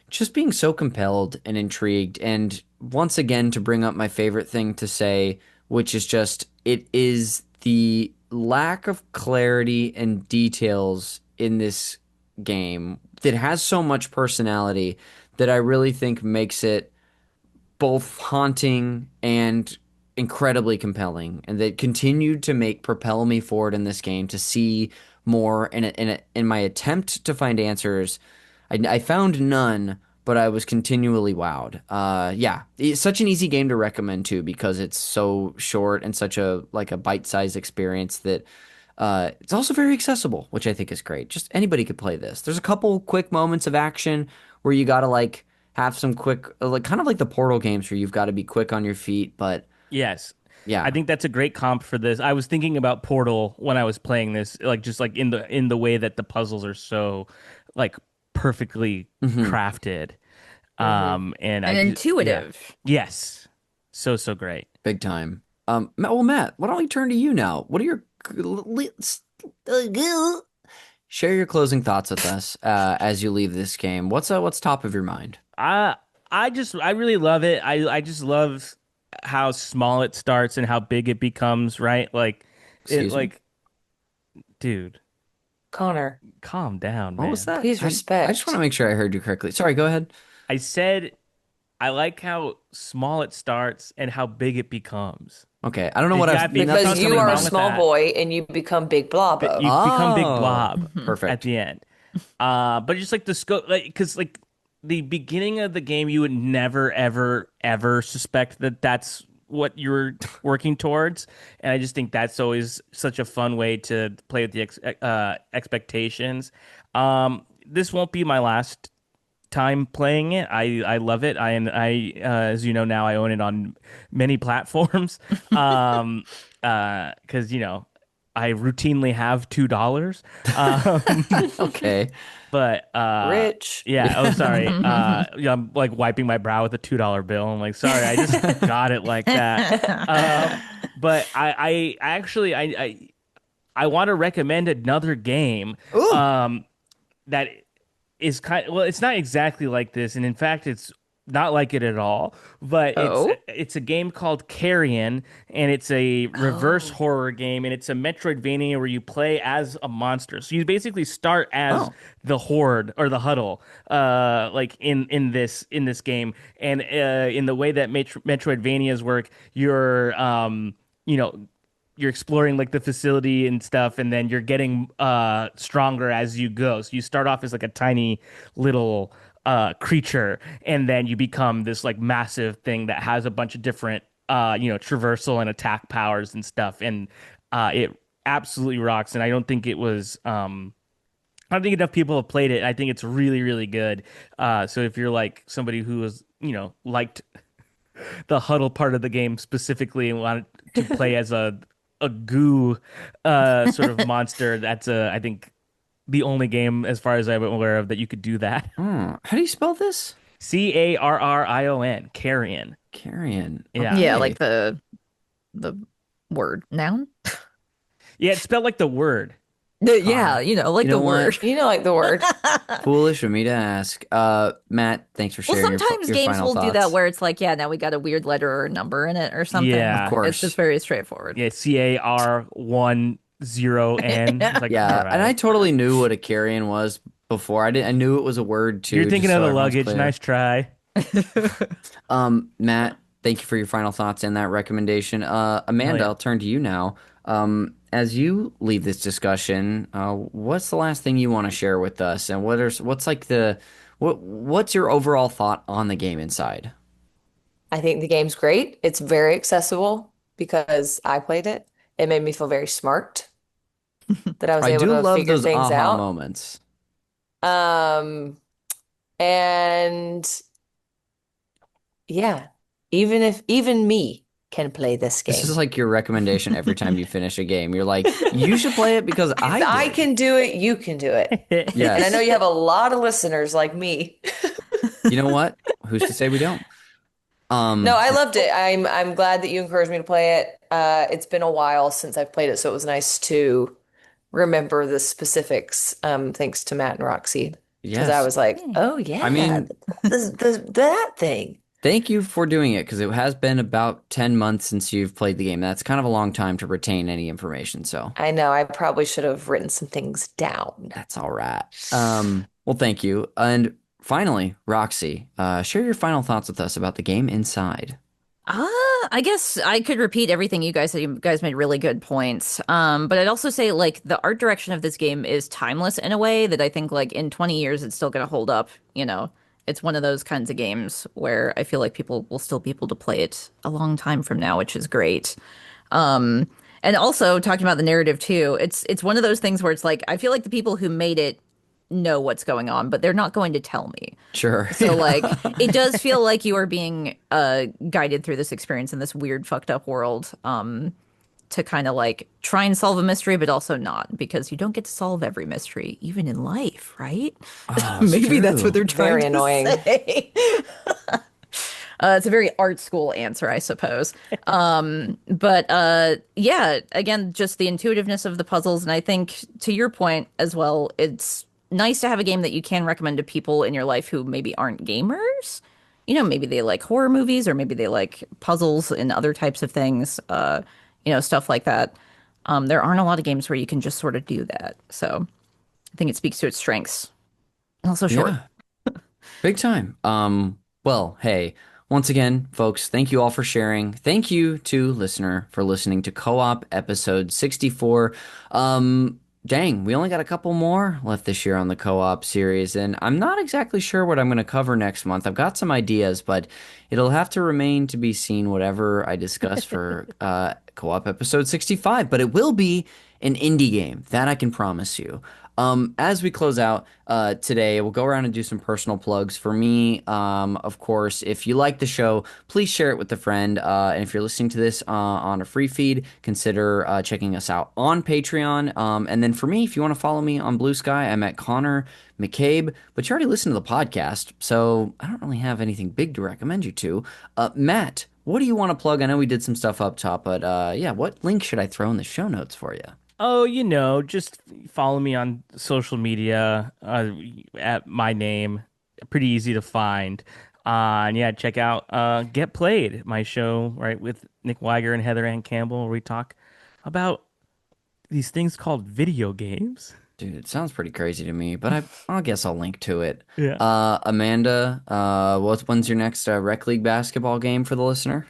just being so compelled and intrigued, and once again to bring up my favorite thing to say, which is just it is the lack of clarity and details in this game that has so much personality that I really think makes it both haunting and incredibly compelling, and that continued to propel me forward in this game to see more. In my attempt to find answers, I found none, but I was continually wowed. Yeah, it's such an easy game to recommend too because it's so short and such a bite-sized experience that it's also very accessible, which I think is great. Just anybody could play this. There's a couple quick moments of action where you gotta have some quick, kind of like the Portal games where you've got to be quick on your feet. But Yes. yeah, I think that's a great comp for this. I was thinking about Portal when I was playing this, like just like in the way that the puzzles are so like perfectly hmm crafted. Hmm. And And yeah. intuitive. Yes. So great. big time. Well, Matt, why don't we turn to you now? What are your share your closing thoughts with us as you leave this game? What's top of your mind? I I really love it. I just love how small it starts and how big it becomes, right? Like it Excuse me. like dude, Connor, calm down, What was man. that? please I just want to respect. make sure I heard you correctly. Sorry, go ahead. I said I like how small it starts and how big it becomes. Okay, I don't know There's what gotta be Because nothing's something you coming to are a wrong mind. with small that. boy and you become Big But Blobbo. you become Big Oh, Blob at perfect. the end. But just like the scope, like because like the beginning of the game, you would never ever suspect that that's what you're working towards, and I just think that's always such a fun way to play with the expectations. This won't be my last time playing it. I love it. As you know now, I own it on many platforms. Um, because I routinely have $2. Um, Okay. but Rich. yeah. Oh, sorry. Yeah, I'm like wiping my brow with a $2 bill. I'm like, sorry, I just got it like that. But I actually I want to recommend another game. Ooh. That is well, it's not exactly like this, and in fact, it's not like it at all. But Oh. it's a game called Carrion, and it's a reverse Oh. horror game, and it's a Metroidvania where you play as a monster. So you basically start as Oh. the horde or the huddle, like in this game, and in the way that Metroidvanias work, you know you're exploring like the facility and stuff, and then you're getting stronger as you go. So you start off as like a tiny little creature, and then you become this like massive thing that has a bunch of different traversal and attack powers and stuff. And it absolutely rocks. And I don't think enough people have played it. I think it's really, really good. So if you're like somebody who has, liked the huddle part of the game specifically and wanted to play as a goo sort of monster, that's I think the only game as far as I'm aware of that you could do that. Hmm. How do you spell this? Carrion, Carrion. Carrion. Yeah. Yeah, Okay. like the word noun. Yeah, it's spelled like the word. Yeah, like You the know what? word. You know, like the word. Foolish of me to ask. Matt, thanks for Well, sharing sometimes your games final will do thoughts. that where it's like, yeah, now we got a weird letter or a number in it or something. Yeah. Of course. It's just very straightforward. Yeah, CAR10N. It's like, Yeah, all and I right. totally knew what a carrion was before. I knew it was a word too. You're just thinking so of the everyone's luggage. clear. Nice try. Matt, Thank you for your final thoughts and that recommendation. Hell Amanda, yeah. I'll turn to you now. As you leave this discussion, what's the last thing you want to share with us, and what's like what's your overall thought on the game inside? I think the game's great. It's very accessible because I played it. It made me feel very smart that I was I able do to love figure those things aha out. moments. Um, and yeah, even me can play this This is game. like your recommendation every time you finish a game. You're like, you should play it because If I I did. can do it, you can do it. And I know Yes. you have a lot of listeners like me. You know what? Who's to say we don't? No, I And loved it. I'm glad that you encouraged me to play it. It's been a while since I've played it, so it was nice to remember the specifics, thanks to Matt and Roxy. Because I yes. was like, Hey. oh I yeah, mean, that thing. thank you for doing it because it has been about 10 months since you've played the game. That's kind of a long time to retain any information, so I know I probably should have written some things down. that's all right. Well, thank you. And finally, Roxy, share your final thoughts with us about the game inside. Uh, I guess I could repeat everything you guys said. You guys made really good points. But I'd also say like the art direction of this game is timeless in a way that I think like in 20 years it's still gonna hold up, you know. It's one of those kinds of games where I feel like people will still be able to play it a long time from now, which is great. Um, and also talking about the narrative too, it's one of those things where it's like I feel like the people who made it know what's going on, but they're not going to tell me. Sure. So like it does feel like you are being guided through this experience in this weird fucked up world to kind of like try and solve a mystery but also not because you don't get to solve every mystery even in life, right? Oh, it's Maybe that's what true. they're trying Very to annoying. say. It's a very art school answer, I suppose. But yeah, again, just the intuitiveness of the puzzles. And I think to your point as well, it's nice to have a game that you can recommend to people in your life who maybe aren't gamers. You know, maybe they like horror movies or maybe they like puzzles and other types of things, stuff like that. There aren't a lot of games where you can just sort of do that. So I think it speaks to its strengths. And also short. Yeah. Big time. Well, hey, once again, folks, thank you all for sharing. Thank you to listener for listening to Co-op episode 64. Dang, we only got a couple more left this year on the Co-op series, and I'm not exactly sure what I'm going to cover next month. I've got some ideas, but it'll have to remain to be seen whatever I discuss for Co-op episode 65, but it will be an indie game. That I can promise you. As we close out today, we'll go around and do some personal plugs. For me, of course, if you like the show, please share it with a friend. And if you're listening to this on a free feed, consider checking us out on Patreon. And then for me, if you want to follow me on Blue Sky, I'm at Connor McCabe. But you already listened to the podcast, so I don't really have anything big to recommend you to. Matt, what do you want to plug? I know we did some stuff up top, but yeah, what link should I throw in the show notes for you? Oh, just follow me on social media at my name. Pretty easy to find. And yeah, check out Get Played, my show, right, with Nick Weiger and Heather Ann Campbell, where we talk about these things called video games. Dude, it sounds pretty crazy to me, but I guess I'll link to it. Yeah. Amanda, when's your next Rec League basketball game for the listener?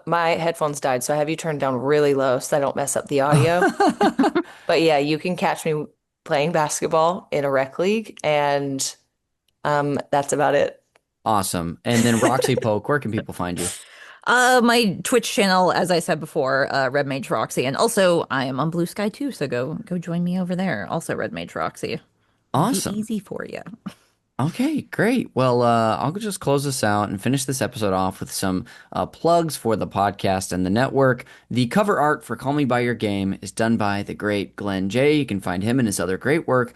My headphones died, so I have you turned down really low so I don't mess up the audio. But yeah, you can catch me playing basketball in a rec league, and that's about it. Awesome. And then Roxy Polk, where can people find you? My Twitch channel, as I said before, Red Mage Roxy, and also I am on Blue Sky too, so go join me over there. Also Red Mage Roxy. Make it Awesome. easy for you. Okay, great. Well, I'll just close this out and finish this episode off with some plugs for the podcast and the network. The cover art for Call Me By Your Game is done by the great Glenn J. You can find him and his other great work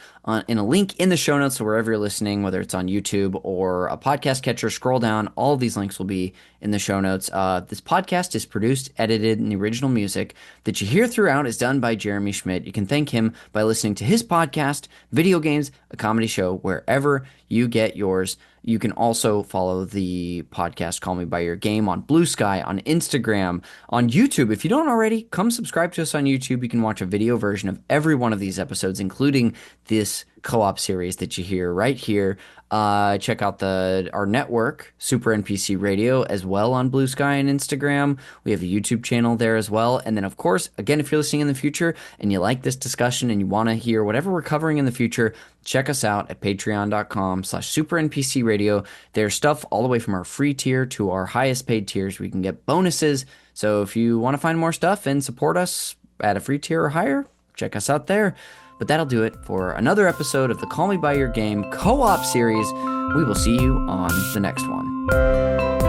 in a link in the show notes. So wherever you're listening, whether it's on YouTube or a podcast catcher, scroll down. All of these links will be in the show notes. This podcast is produced, edited, and the original music that you hear throughout is done by Jeremy Schmidt. You can thank him by listening to his podcast, Video Games, a Comedy Show, wherever you get yours. You can also follow the podcast Call Me By Your Game on Blue Sky, on Instagram, on YouTube. If you don't already, come subscribe to us on YouTube. You can watch a video version of every one of these episodes, including this co-op series that you hear right here. Check out our network, Super NPC Radio, as well on Blue Sky and Instagram. We have a YouTube channel there as well. And then, of course, again, if you're listening in the future and you like this discussion and you want to hear whatever we're covering in the future, check us out at patreon.com/Super NPC Radio. There's stuff all the way from our free tier to our highest paid tiers. We can get bonuses. So if you want to find more stuff and support us at a free tier or higher, check us out there. But that'll do it for another episode of the Call Me By Your Game co-op series. We will see you on the next one.